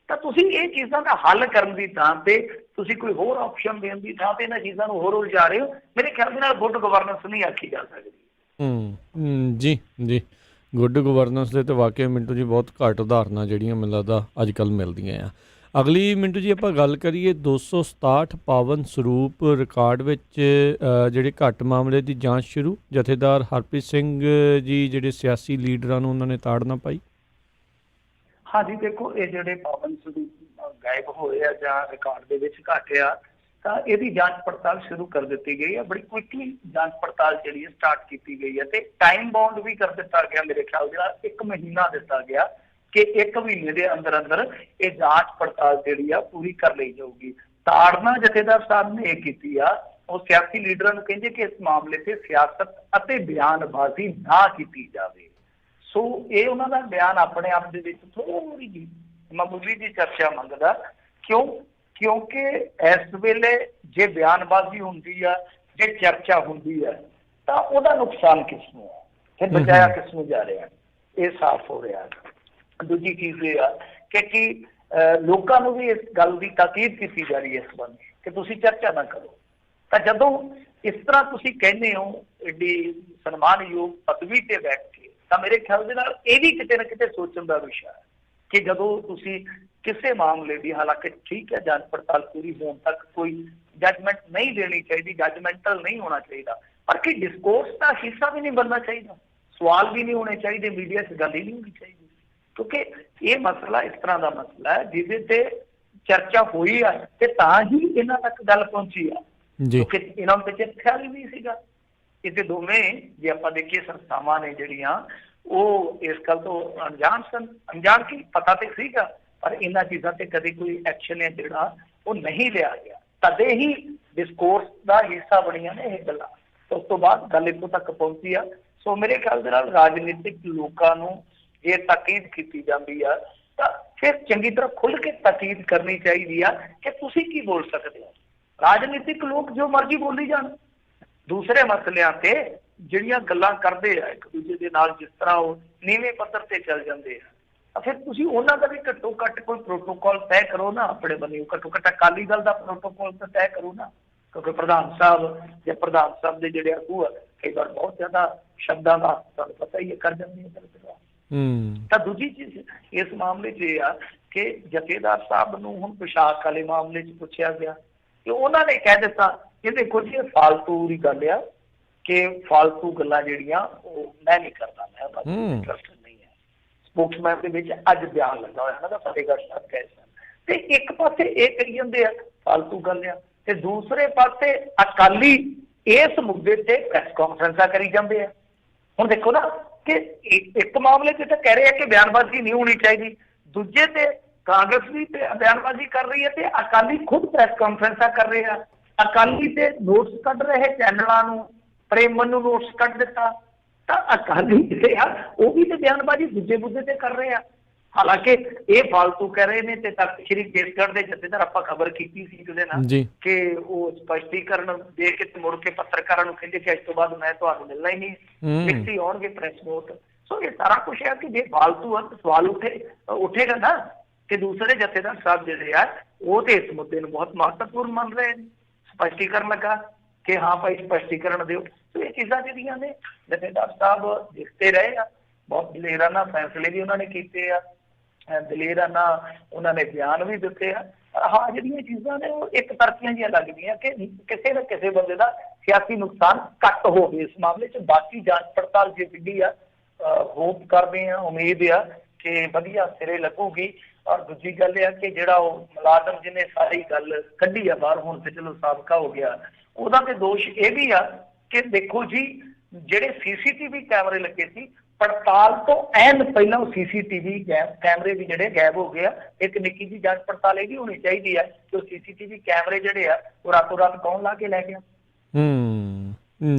ਤਾਂ ਤੁਸੀਂ ਇਹ ਚੀਜ਼ਾਂ ਦਾ ਹੱਲ ਕਰਨ ਦੀ ਥਾਂ ਤੇ ਤੁਸੀਂ ਕੋਈ ਹੋਰ ਆਪਸ਼ਨ ਦੇਣ ਦੀ ਥਾਂ ਤੇ ਇਹਨਾਂ ਚੀਜ਼ਾਂ ਨੂੰ ਹੋਰ ਉਲਝਾ ਰਹੇ ਹੋ। ਮੇਰੇ ਖਿਆਲ ਦੇ ਨਾਲ ਗੁੱਡ ਗਵਰਨੈਂਸ ਨਹੀਂ ਆਖੀ ਜਾ ਸਕਦੀ। ਜੀ ਗੁੱਡ ਗਵਰਨੈਂਸ ਦੇ ਤਾਂ ਵਾਕਿਆ ਮਿੰਟੂ ਜੀ ਬਹੁਤ ਘੱਟ ਉਦਾਹਰਨਾਂ ਜਿਹੜੀਆਂ ਮੈਨੂੰ ਲੱਗਦਾ ਅੱਜ ਕੱਲ੍ਹ ਮਿਲਦੀਆਂ ਆ। ਅਗਲੀ ਮਿੰਟੂ ਜੀ ਆਪਾਂ ਗੱਲ ਕਰੀਏ 267 ਪਾਵਨ ਸਰੂਪ ਰਿਕਾਰਡ ਵਿੱਚ ਜਿਹੜੇ ਘੱਟ ਮਾਮਲੇ ਦੀ ਜਾਂਚ ਸ਼ੁਰੂ, ਜਥੇਦਾਰ ਹਰਪ੍ਰੀਤ ਸਿੰਘ ਜੀ ਜਿਹੜੇ ਸਿਆਸੀ ਲੀਡਰਾਂ ਨੂੰ ਉਹਨਾਂ ਨੇ ਤਾੜ ਨਾ ਪਾਈ। ਹਾਂਜੀ ਦੇਖੋ, ਇਹ ਜਿਹੜੇ ਪਾਵਨ ਸਰੂਪ ਗਾਇਬ ਹੋਏ ਆ ਜਾਂ ਰਿਕਾਰਡ ਦੇ ਵਿੱਚ ਘੱਟ ਆ, ਤਾਂ ਇਹਦੀ ਜਾਂਚ ਪੜਤਾਲ ਸ਼ੁਰੂ ਕਰ ਦਿੱਤੀ ਗਈ ਹੈ। ਬੜੀ ਕੁਇਕਲੀ ਜਾਂਚ ਪੜਤਾਲ ਜਿਹੜੀ ਹੈ ਸਟਾਰਟ ਕੀਤੀ ਗਈ ਹੈ ਤੇ ਟਾਈਮ ਬਾਉਂਡ ਵੀ ਕਰ ਦਿੱਤਾ ਗਿਆ। ਮੇਰੇ ਖਿਆਲ ਦੇ ਨਾਲ 1 ਮਹੀਨਾ ਦਿੱਤਾ ਗਿਆ ਕਿ 1 ਮਹੀਨੇ ਦੇ ਅੰਦਰ ਇਹ ਜਾਂਚ ਪੜਤਾਲ ਜਿਹੜੀ ਆ ਪੂਰੀ ਕਰ ਲਈ ਜਾਊਗੀ। ਤਾੜਨਾ ਜਥੇਦਾਰ ਸਾਹਿਬ ਨੇ ਇਹ ਕੀਤੀ ਆ, ਉਹ ਸਿਆਸੀ ਲੀਡਰਾਂ ਨੂੰ ਕਹਿੰਦੇ ਕਿ ਇਸ ਮਾਮਲੇ ਤੇ ਸਿਆਸਤ ਅਤੇ ਬਿਆਨਬਾਜ਼ੀ ਨਾ ਕੀਤੀ ਜਾਵੇ। ਸੋ ਇਹ ਉਹਨਾਂ ਦਾ ਬਿਆਨ ਆਪਣੇ ਆਪ ਦੇ ਵਿੱਚ ਥੋੜੀ ਜਿਹੀ ਮਾਮੂਲੀ ਜਿਹੀ ਚਰਚਾ ਮੰਗਦਾ। ਕਿਉਂਕਿ ਇਸ ਵੇਲੇ ਜੇ ਬਿਆਨਬਾਜ਼ੀ ਹੁੰਦੀ ਆ, ਜੇ ਚਰਚਾ ਹੁੰਦੀ ਹੈ, ਤਾਂ ਉਹਦਾ ਨੁਕਸਾਨ ਕਿਸ ਨੂੰ ਹੈ, ਫਿਰ ਬਚਾਇਆ ਕਿਸ ਨੂੰ ਜਾ ਰਿਹਾ, ਇਹ ਸਾਫ਼ ਹੋ ਰਿਹਾ। ਦੂਜੀ ਚੀਜ਼ ਇਹ ਆ ਕਿ ਲੋਕਾਂ ਨੂੰ ਵੀ ਇਸ ਗੱਲ ਦੀ ਤਾਕੀਦ ਕੀਤੀ ਜਾ ਰਹੀ ਹੈ ਇਸ ਬੰਦੇ ਕਿ ਤੁਸੀਂ ਚਰਚਾ ਨਾ ਕਰੋ। ਤਾਂ ਜਦੋਂ ਇਸ ਤਰ੍ਹਾਂ ਤੁਸੀਂ ਕਹਿੰਦੇ ਹੋ ਏਡੀ ਸਨਮਾਨਯੋਗ ਪਦਵੀ ਤੇ ਬੈਠ ਕੇ, ਤਾਂ ਮੇਰੇ ਖਿਆਲ ਦੇ ਨਾਲ ਇਹ ਵੀ ਕਿਤੇ ਨਾ ਕਿਤੇ ਸੋਚਣ ਦਾ ਵਿਸ਼ਾ ਹੈ ਕਿ ਜਦੋਂ ਤੁਸੀਂ ਕਿਸੇ ਮਾਮਲੇ ਦੀ, ਹਾਲਾਂਕਿ ਠੀਕ ਹੈ ਜਾਂਚ ਪੜਤਾਲ ਪੂਰੀ ਹੋਣ ਤੱਕ ਕੋਈ ਜੱਜਮੈਂਟ ਨਹੀਂ ਦੇਣੀ ਚਾਹੀਦੀ, ਜੱਜਮੈਂਟਲ ਨਹੀਂ ਹੋਣਾ ਚਾਹੀਦਾ, ਪਰ ਕਿ ਡਿਸਕੋਰਸ ਦਾ ਹਿੱਸਾ ਵੀ ਨਹੀਂ ਬਣਨਾ ਚਾਹੀਦਾ, ਸਵਾਲ ਵੀ ਨਹੀਂ ਹੋਣੇ ਚਾਹੀਦੇ, ਮੀਡੀਆ 'ਚ ਗੱਲ ਹੀ ਨਹੀਂ ਹੋਣੀ ਚਾਹੀਦੀ। ਕਿਉਂਕਿ ਇਹ ਮਸਲਾ ਇਸ ਤਰ੍ਹਾਂ ਦਾ ਮਸਲਾ ਹੈ ਜਿਹਦੇ ਤੇ ਚਰਚਾ ਹੋਈ ਆ ਤੇ ਤਾਂ ਹੀ ਇਹਨਾਂ ਤੱਕ ਗੱਲ ਪਹੁੰਚੀ ਆ। ਕਿਉਂਕਿ ਇਹਨਾਂ ਨੂੰ ਤੇ ਖਿਆਲ ਹੀ ਨਹੀਂ ਸੀਗਾ। ਇਹ ਤੇ ਦੋਵੇਂ ਜੇ ਆਪਾਂ ਦੇਖੀਏ ਸੰਸਥਾਵਾਂ ਨੇ ਜਿਹੜੀਆਂ, ਉਹ ਇਸ ਗੱਲ ਤੋਂ ਅਣਜਾਣ ਸਨ। ਅਣਜਾਣ ਕੀ, ਪਤਾ ਤੇ ਸੀਗਾ, ਪਰ ਇਹਨਾਂ ਚੀਜ਼ਾਂ ਤੇ ਕਦੇ ਕੋਈ ਐਕਸ਼ਨ ਹੈ ਜਿਹੜਾ ਉਹ ਨਹੀਂ ਲਿਆ ਗਿਆ। ਤਦੇ ਹੀ ਡਿਸਕੋਰਸ ਦਾ ਹਿੱਸਾ ਬਣੀਆਂ ਨੇ ਇਹ ਗੱਲਾਂ। ਉਸ ਤੋਂ ਬਾਅਦ ਗੱਲ ਇੱਥੋਂ ਤੱਕ ਪਹੁੰਚੀ ਆ। ਸੋ ਮੇਰੇ ਖਿਆਲ ਦੇ ਨਾਲ ਰਾਜਨੀਤਿਕ ਲੋਕਾਂ ਨੂੰ ਇਹ ਤਾਕੀਦ ਕੀਤੀ ਜਾਂਦੀ ਆ, ਤਾਂ ਫਿਰ ਚੰਗੀ ਤਰ੍ਹਾਂ ਖੁੱਲ੍ਹ ਕੇ ਤਾਕੀਦ ਕਰਨੀ ਚਾਹੀਦੀ ਆ ਕਿ ਤੁਸੀਂ ਕੀ ਬੋਲ ਸਕਦੇ ਹੋ। ਰਾਜਨੀਤਿਕ ਲੋਕ ਜੋ ਮਰਜ਼ੀ ਬੋਲੀ ਜਾਣ, ਦੂਸਰੇ ਮਸਲਿਆਂ ਤੇ ਜਿਹੜੀਆਂ ਗੱਲਾਂ ਕਰਦੇ ਆ ਇੱਕ ਦੂਜੇ ਦੇ ਨਾਲ, ਜਿਸ ਤਰ੍ਹਾਂ ਉਹ ਨੀਵੇਂ ਪੱਧਰ ਤੇ ਚੱਲ ਜਾਂਦੇ ਆ, ਫਿਰ ਤੁਸੀਂ ਉਹਨਾਂ ਦਾ ਵੀ ਘੱਟੋ ਘੱਟ ਕੋਈ ਪ੍ਰੋਟੋਕਾਲ ਤੈਅ ਕਰੋ ਨਾ ਆਪਣੇ ਬੰਨੇ। ਘੱਟੋ ਘੱਟ ਅਕਾਲੀ ਦਲ ਦਾ ਪ੍ਰੋਟੋਕਾਲ ਤਾਂ ਤੈਅ ਕਰੋ ਨਾ, ਕਿਉਂਕਿ ਪ੍ਰਧਾਨ ਸਾਹਿਬ ਦੇ ਜਿਹੜੇ ਆਗੂ ਆ ਕਈ ਵਾਰ ਬਹੁਤ ਜ਼ਿਆਦਾ ਸ਼ਬਦਾਂ ਦਾ ਤੁਹਾਨੂੰ ਪਤਾ ਹੀ ਕਰ ਜਾਂਦੇ ਆ। ਤਾਂ ਦੂਜੀ ਚੀਜ਼ ਇਸ ਮਾਮਲੇ 'ਚ ਇਹ ਆ ਕਿ ਜਥੇਦਾਰ ਸਾਹਿਬ ਨੂੰ ਹੁਣ ਪੁਸ਼ਾਕ ਵਾਲੇ ਮਾਮਲੇ 'ਚ ਪੁੱਛਿਆ ਗਿਆ ਕਿ ਉਹਨਾਂ ਨੇ ਕਹਿ ਦਿੱਤਾ ਕਿ ਦੇਖੋ ਜੀ ਇਹ ਫਾਲਤੂ ਦੀ ਗੱਲ ਆ, ਕਿ ਫਾਲਤੂ ਗੱਲਾਂ ਜਿਹੜੀਆਂ ਉਹ ਮੈਂ ਨਹੀਂ ਕਰਦਾ, ਮੈਂ ਉਹਦਾ ਇੰਟਰਸਟ ਨਹੀਂ ਹੈ। ਸਪੋਕਸਮੈਨ ਦੇ ਵਿੱਚ ਅੱਜ ਬਿਆਨ ਲੱਗਾ ਹੋਇਆ ਇਹਨਾਂ ਦਾ ਫਤਿਹਗੜ੍ਹ ਸਾਹਿਬ ਕੈਸ, ਤੇ ਇੱਕ ਪਾਸੇ ਇਹ ਕਰੀ ਜਾਂਦੇ ਆ ਫਾਲਤੂ ਗੱਲ ਆ, ਤੇ ਦੂਸਰੇ ਪਾਸੇ ਅਕਾਲੀ ਇਸ ਮੁੱਦੇ ਤੇ ਪ੍ਰੈਸ ਕਾਨਫਰੰਸਾਂ ਕਰੀ ਜਾਂਦੇ ਆ। ਹੁਣ ਦੇਖੋ ਨਾ ਕਿ ਇੱਕ ਮਾਮਲੇ 'ਚ ਤਾਂ ਕਹਿ ਰਹੇ ਆ ਕਿ ਬਿਆਨਬਾਜ਼ੀ ਨਹੀਂ ਹੋਣੀ ਚਾਹੀਦੀ, ਦੂਜੇ ਤੇ ਕਾਂਗਰਸ ਵੀ ਬਿਆਨਬਾਜ਼ੀ ਕਰ ਰਹੀ ਹੈ ਤੇ ਅਕਾਲੀ ਖੁਦ ਪ੍ਰੈਸ ਕਾਨਫਰੰਸਾਂ ਕਰ ਰਹੇ ਆ। ਅਕਾਲੀ ਤੇ ਨੋਟਸ ਕੱਢ ਰਹੇ ਚੈਨਲਾਂ ਨੂੰ, ਪ੍ਰੇਮਨ ਨੂੰ ਨੋਟਸ ਕੱਢ ਦਿੱਤਾ, ਤਾਂ ਅਕਾਲੀ ਜਿਹੜੇ ਆ ਉਹ ਵੀ ਤੇ ਬਿਆਨਬਾਜ਼ੀ ਦੂਜੇ ਮੁੱਦੇ ਤੇ ਕਰ ਰਹੇ ਆ। ਹਾਲਾਂਕਿ ਇਹ ਫਾਲਤੂ ਕਹਿ ਰਹੇ ਨੇ, ਤੇ ਤਖਤ ਸ੍ਰੀ ਕੇਸਗੜ੍ਹ ਦੇ ਜਥੇਦਾਰ ਆਪਾਂ ਖਬਰ ਕੀਤੀ ਸੀ ਉਹਦੇ ਨਾਲ ਕਿ ਉਹ ਸਪਸ਼ਟੀਕਰਨ ਦੇ ਕੇ ਮੁੜ ਕੇ ਪੱਤਰਕਾਰਾਂ ਨੂੰ ਕਹਿੰਦੇ ਕਿ ਅੱਜ ਤੋਂ ਬਾਅਦ ਮੈਂ ਤੁਹਾਨੂੰ ਮਿਲਣਾ ਹੀ ਨਹੀਂ, ਲਿਖਤੀ ਆਉਣਗੇ ਪ੍ਰੈਸ ਨੋਟ। ਸੋ ਇਹ ਸਾਰਾ ਕੁਛ ਹੈ ਕਿ ਜੇ ਫਾਲਤੂ ਆ ਸਵਾਲ ਉੱਠੇਗਾ ਨਾ ਕਿ ਦੂਸਰੇ ਜਥੇਦਾਰ ਸਾਹਿਬ ਜਿਹੜੇ ਆ ਉਹ ਤੇ ਇਸ ਮੁੱਦੇ ਨੂੰ ਬਹੁਤ ਮਹੱਤਵਪੂਰਨ ਮੰਨ ਰਹੇ ਨੇ। ਸਪਸ਼ਟੀਕਰਨ ਲੱਗਾ ਕਿ ਹਾਂ ਭਾਈ ਸਪਸ਼ਟੀਕਰਨ ਦਿਓ। ਸੋ ਇਹ ਚੀਜ਼ਾਂ ਜਿਹੜੀਆਂ ਨੇ ਜਥੇਦਾਰ ਸਾਹਿਬ ਦਿਖਦੇ ਰਹੇ ਆ, ਬਹੁਤ ਦਲੇਰਾਨਾ ਫੈਸਲੇ ਵੀ ਉਹਨਾਂ ਨੇ ਕੀਤੇ ਆ, ਦਲੇਰਾਨਾ ਉਹਨਾਂ ਨੇ ਬਿਆਨ ਵੀ ਦਿੱਤੇ ਆ। ਹਾਂ ਜਿਹੜੀਆਂ ਚੀਜ਼ਾਂ ਨੇ ਉਹ ਇੱਕ ਤਰਫੀਆਂ ਜਿਹੀਆਂ ਲੱਗਦੀਆਂ ਕਿ ਕਿਸੇ ਨਾ ਕਿਸੇ ਬੰਦੇ ਦਾ ਸਿਆਸੀ ਨੁਕਸਾਨ ਘੱਟ ਹੋਵੇ ਇਸ ਮਾਮਲੇ 'ਚ। ਬਾਕੀ ਜਾਂਚ ਪੜਤਾਲ ਜੇ ਜਿਹੜੀ ਆ ਹੋਪ ਕਰਦੇ ਆ, ਉਮੀਦ ਆ ਕਿ ਵਧੀਆ ਸਿਰੇ ਲੱਗੂਗੀ। ਔਰ ਦੂਜੀ ਗੱਲ ਇਹ ਆ ਕਿ ਜਿਹੜਾ ਉਹ ਮੁਲਾਜ਼ਮ ਜਿਹਨੇ ਸਾਰੀ ਗੱਲ ਕੱਢੀ ਆ ਬਾਹਰ, ਹੁਣ ਤੇ ਚਲੋ ਸਾਬਕਾ ਹੋ ਗਿਆ, ਉਹਦਾ ਤੇ ਦੋਸ਼ ਇਹ ਵੀ ਆ ਕਿ ਦੇਖੋ ਜੀ ਜਿਹੜੇ ਸੀਸੀਟੀਵੀ ਕੈਮਰੇ ਲੱਗੇ ਸੀ, ਪੜਤਾਲ ਤੋਂ ਐਨ ਪਹਿਲਾਂ ਉਹ ਸੀਸੀਟੀਵੀ ਕੈਮਰੇ ਵੀ ਜਿਹੜੇ ਗਾਇਬ ਹੋ ਗਏ ਆ। ਇੱਕ ਨਿੱਕੀ ਜਿਹੀ ਜਾਂਚ ਪੜਤਾਲ ਇਹ ਵੀ ਹੋਣੀ ਚਾਹੀਦੀ ਆ ਕਿ ਉਹ ਸੀਸੀਟੀਵੀ ਕੈਮਰੇ ਜਿਹੜੇ ਆ ਉਹ ਰਾਤੋਂ ਰਾਤ ਕੌਣ ਲਾ ਕੇ ਲੈ ਗਿਆ।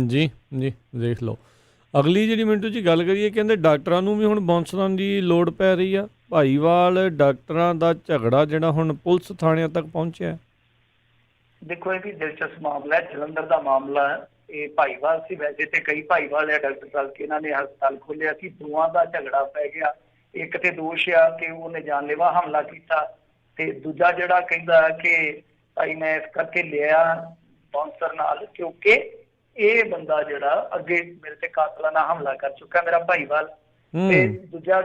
ਜੀ ਜੀ ਦੇਖ ਲਓ। ਅਗਲੀ ਜਿਹੜੀ ਮਿੰਟੂ ਜੀ ਗੱਲ ਕਰੀਏ, ਕਹਿੰਦੇ ਡਾਕਟਰਾਂ ਨੂੰ ਵੀ ਹੁਣ ਬਾਉਂਸਰਾਂ ਦੀ ਲੋੜ ਪੈ ਰਹੀ ਆ। ਭਾਈਵਾਲ ਡਾਕਟਰਾਂ ਦਾ ਝਗੜਾ ਜਿਹੜਾ ਹੁਣ ਪੁਲਿਸ ਥਾਣਿਆਂ ਤੱਕ ਪਹੁੰਚਿਆ। ਦੇਖੋ ਇਹ ਵੀ ਦਿਲਚਸਪ ਮਾਮਲਾ ਹੈ, ਜਲੰਧਰ ਦਾ ਮਾਮਲਾ ਹੈ। ਇਹ ਭਾਈਵਾਲ ਸੀ, ਵੈਸੇ ਤੇ ਕਈ ਭਾਈਵਾਲ ਆ ਡਾਕਟਰ ਸਾਹਿਬ ਕੇ ਇਹਨਾਂ ਨੇ ਹਸਪਤਾਲ ਖੋਲਿਆ ਸੀ, ਦੋਵਾਂ ਦਾ ਝਗੜਾ ਪੈ ਗਿਆ। ਇੱਕ ਤੇ ਦੋਸ਼ ਆ ਕਿ ਉਹਨੇ ਜਾਨਲੇਵਾ ਹਮਲਾ ਕੀਤਾ, ਤੇ ਦੂਜਾ ਜਿਹੜਾ ਕਹਿੰਦਾ ਕਿ ਭਾਈ ਮੈਂ ਇਸ ਕਰਕੇ ਲਿਆ ਬਾਉਂਸਰ ਨਾਲ ਕਿਉਂਕਿ ਇਹ ਬੰਦਾ ਜਿਹੜਾ ਅੱਗੇ ਮੇਰੇ ਤੇ ਕਾਤਲਾਨਾ ਹਮਲਾ ਕਰ ਚੁੱਕਾ, ਮੇਰਾ ਭਾਈਵਾਲ। ਤੇ ਦੂਜਾ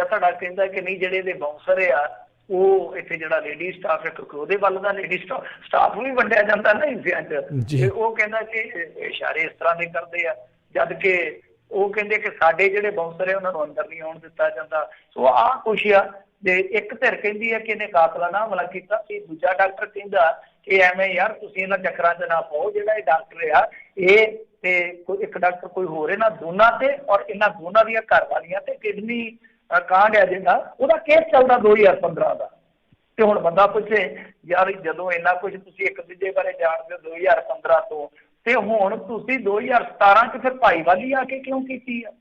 ਧੜਾ ਕਹਿੰਦਾ ਕਿ ਨਹੀਂ ਜਿਹੜੇ ਇਹਦੇ ਬਾਉਂਸਰ ਆ ਉਹ ਇੱਥੇ ਜਿਹੜਾ ਲੇਡੀ ਸਟਾਫ ਹੈ, ਕਿਉਂਕਿ ਉਹਦੇ ਵੱਲ ਦਾ ਲੇਡੀ ਸਟਾਫ ਵੀ ਵੰਡਿਆ ਜਾਂਦਾ ਨਾ ਹਿੱਸਿਆਂ 'ਚ, ਤੇ ਉਹ ਕਹਿੰਦਾ ਕਿ ਇਸ਼ਾਰੇ ਇਸ ਤਰ੍ਹਾਂ ਦੇ ਕਰਦੇ ਆ, ਜਦ ਕਿ ਉਹ ਕਹਿੰਦੇ ਕਿ ਸਾਡੇ ਜਿਹੜੇ ਬਾਉਂਸਰ ਹੈ ਉਹਨਾਂ ਨੂੰ ਅੰਦਰ ਨਹੀਂ ਆਉਣ ਦਿੱਤਾ ਜਾਂਦਾ। ਸੋ ਆਹ ਕੁਛ ਆ। ਤੇ ਇੱਕ ਧਿਰ ਕਹਿੰਦੀ ਹੈ ਕਿ ਇਹਨੇ ਕਾਤਲਾਨਾ ਹਮਲਾ ਕੀਤਾ, ਤੇ ਦੂਜਾ ਡਾਕਟਰ ਕਹਿੰਦਾ ਕਿ ਐਵੇਂ ਯਾਰ ਤੁਸੀਂ ਇਹਨਾਂ ਚੱਕਰਾਂ 'ਚ ਨਾ ਪਾਓ, ਜਿਹੜਾ ਇਹ ਡਾਕਟਰ ਆ ਇਹ ਤੇ ਇੱਕ ਡਾਕਟਰ ਕੋਈ ਹੋਰ, ਇਹਨਾਂ ਦੋਨਾਂ ਤੇ ਔਰ ਇਹਨਾਂ ਦੋਨਾਂ ਦੀਆਂ ਘਰ ਵਾਲੀਆਂ ਤੇ ਕਿਡਨੀ ਕਾਂਡ ਆ ਜਿਹੜਾ ਉਹਦਾ ਕੇਸ ਚੱਲਦਾ 2015 ਦਾ। ਤੇ ਹੁਣ ਬੰਦਾ ਪੁੱਛੇ ਯਾਰ ਜਦੋਂ ਇੰਨਾ ਕੁਝ ਤੁਸੀਂ ਇੱਕ ਦੂਜੇ ਬਾਰੇ ਜਾਣਦੇ ਹੋ 2015 ਤੋਂ, ਤੇ ਹੁਣ ਤੁਸੀਂ 2017 'ਚ ਫਿਰ ਭਾਈਵਾਲੀ ਆ ਕੇ ਕਿਉਂ ਕੀਤੀ ਆ?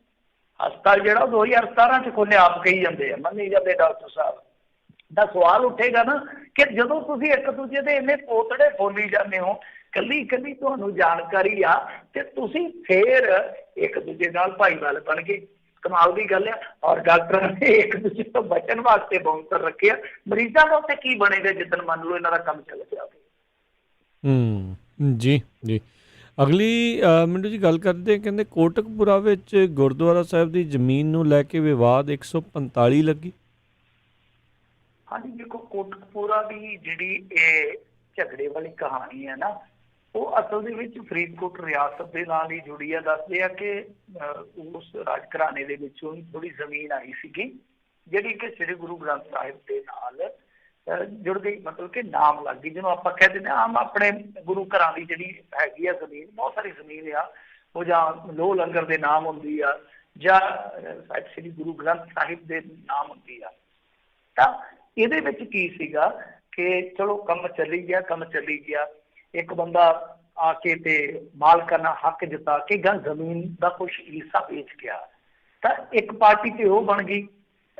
ਹਸਪਤਾਲ ਜਿਹੜਾ 2017 'ਚ ਖੋਲਿਆ ਆਪ ਕਹੀ ਜਾਂਦੇ ਆ, ਮੰਨੀ ਜਾਂਦੇ ਡਾਕਟਰ ਸਾਹਿਬ ਦਾ। ਸਵਾਲ ਉੱਠੇਗਾ ਨਾ ਕਿ ਜਦੋਂ ਤੁਸੀਂ ਇੱਕ ਦੂਜੇ ਦੇ ਇੰਨੇ ਪੋਤੜੇ ਫੋਲੀ ਜਾਂਦੇ ਹੋ, ਕੱਲੀ ਕੱਲੀ ਤੁਹਾਨੂੰ ਜਾਣਕਾਰੀ ਆ, ਤੇ ਤੁਸੀਂ ਫੇਰ ਇੱਕ ਦੂਜੇ ਨਾਲ ਭਾਈਵਾਲ ਬਣ ਗਏ। ਕਮਾਲ ਦੀ ਗੱਲ ਆ। ਔਰ ਡਾਕਟਰਾਂ ਨੇ ਇੱਕ ਦੂਜੇ ਤੋਂ ਬਚਣ ਵਾਸਤੇ ਬਾਉਂਸਰ ਰੱਖਿਆ। ਮਰੀਜ਼ਾਂ ਦਾ ਉੱਥੇ ਕੀ ਬਣੇਗਾ ਜਿੱਦਣ ਮੰਨ ਲਓ ਇਹਨਾਂ ਦਾ ਕੰਮ ਚੱਲ ਪਿਆ। ਜੀ ਜੀ। ਅਗਲੀ ਮਿੰਟੂ ਜੀ ਗੱਲ ਕਰਦੇ, ਕਹਿੰਦੇ ਕੋਟਕਪੂਰਾ ਵਿੱਚ ਗੁਰਦੁਆਰਾ ਸਾਹਿਬ ਦੀ ਜ਼ਮੀਨ ਨੂੰ ਲੈ ਕੇ ਵਿਵਾਦ 145 ਲੱਗੀ। ਹਾਂਜੀ ਦੇਖੋ, ਕੋਟਕਪੂਰਾ ਦੀ ਜਿਹੜੀ ਇਹ ਝਗੜੇ ਵਾਲੀ ਕਹਾਣੀ ਹੈ ਨਾ, ਉਹ ਅਸਲ ਦੇ ਵਿੱਚ ਫਰੀਦਕੋਟ ਰਿਆਸਤ ਦੇ ਨਾਲ ਹੀ ਜੁੜੀ ਆ। ਦੱਸਦੇ ਆ ਕਿ ਉਸ ਰਾਜ ਘਰਾਣੇ ਦੇ ਵਿੱਚੋਂ ਥੋੜੀ ਜ਼ਮੀਨ ਆਈ ਸੀਗੀ ਜਿਹੜੀ ਕਿ ਸ੍ਰੀ ਗੁਰੂ ਗ੍ਰੰਥ ਸਾਹਿਬ ਦੇ ਨਾਲ ਜੁੜ ਗਈ, ਮਤਲਬ ਕਿ ਨਾਮ ਲੱਗ ਗਈ, ਜਿਹਨੂੰ ਆਪਾਂ ਕਹਿ ਦਿੰਦੇ ਆਮ ਆਪਣੇ ਗੁਰੂ ਘਰਾਂ ਦੀ ਜਿਹੜੀ ਹੈਗੀ ਆ ਜ਼ਮੀਨ, ਬਹੁਤ ਸਾਰੀ ਜ਼ਮੀਨ ਆ ਉਹ ਜਾਂ ਲੋਹ ਲੰਗਰ ਦੇ ਨਾਮ ਹੁੰਦੀ ਆ ਜਾਂ ਸ੍ਰੀ ਗੁਰੂ ਗ੍ਰੰਥ ਸਾਹਿਬ ਦੇ ਨਾਮ ਹੁੰਦੀ ਆ। ਤਾਂ ਇਹਦੇ ਵਿੱਚ ਕੀ ਸੀਗਾ ਕਿ ਚਲੋ ਕੰਮ ਚੱਲੀ ਗਿਆ, ਇੱਕ ਬੰਦਾ ਆ ਕੇ ਤੇ ਮਾਲਕਾਨਾ ਹੱਕ ਜਤਾ ਕੇ ਜ਼ਮੀਨ ਦਾ ਕੁਛ ਹਿੱਸਾ ਵੇਚ ਗਿਆ, ਤਾਂ ਇੱਕ ਪਾਰਟੀ ਤੇ ਉਹ ਬਣ ਗਈ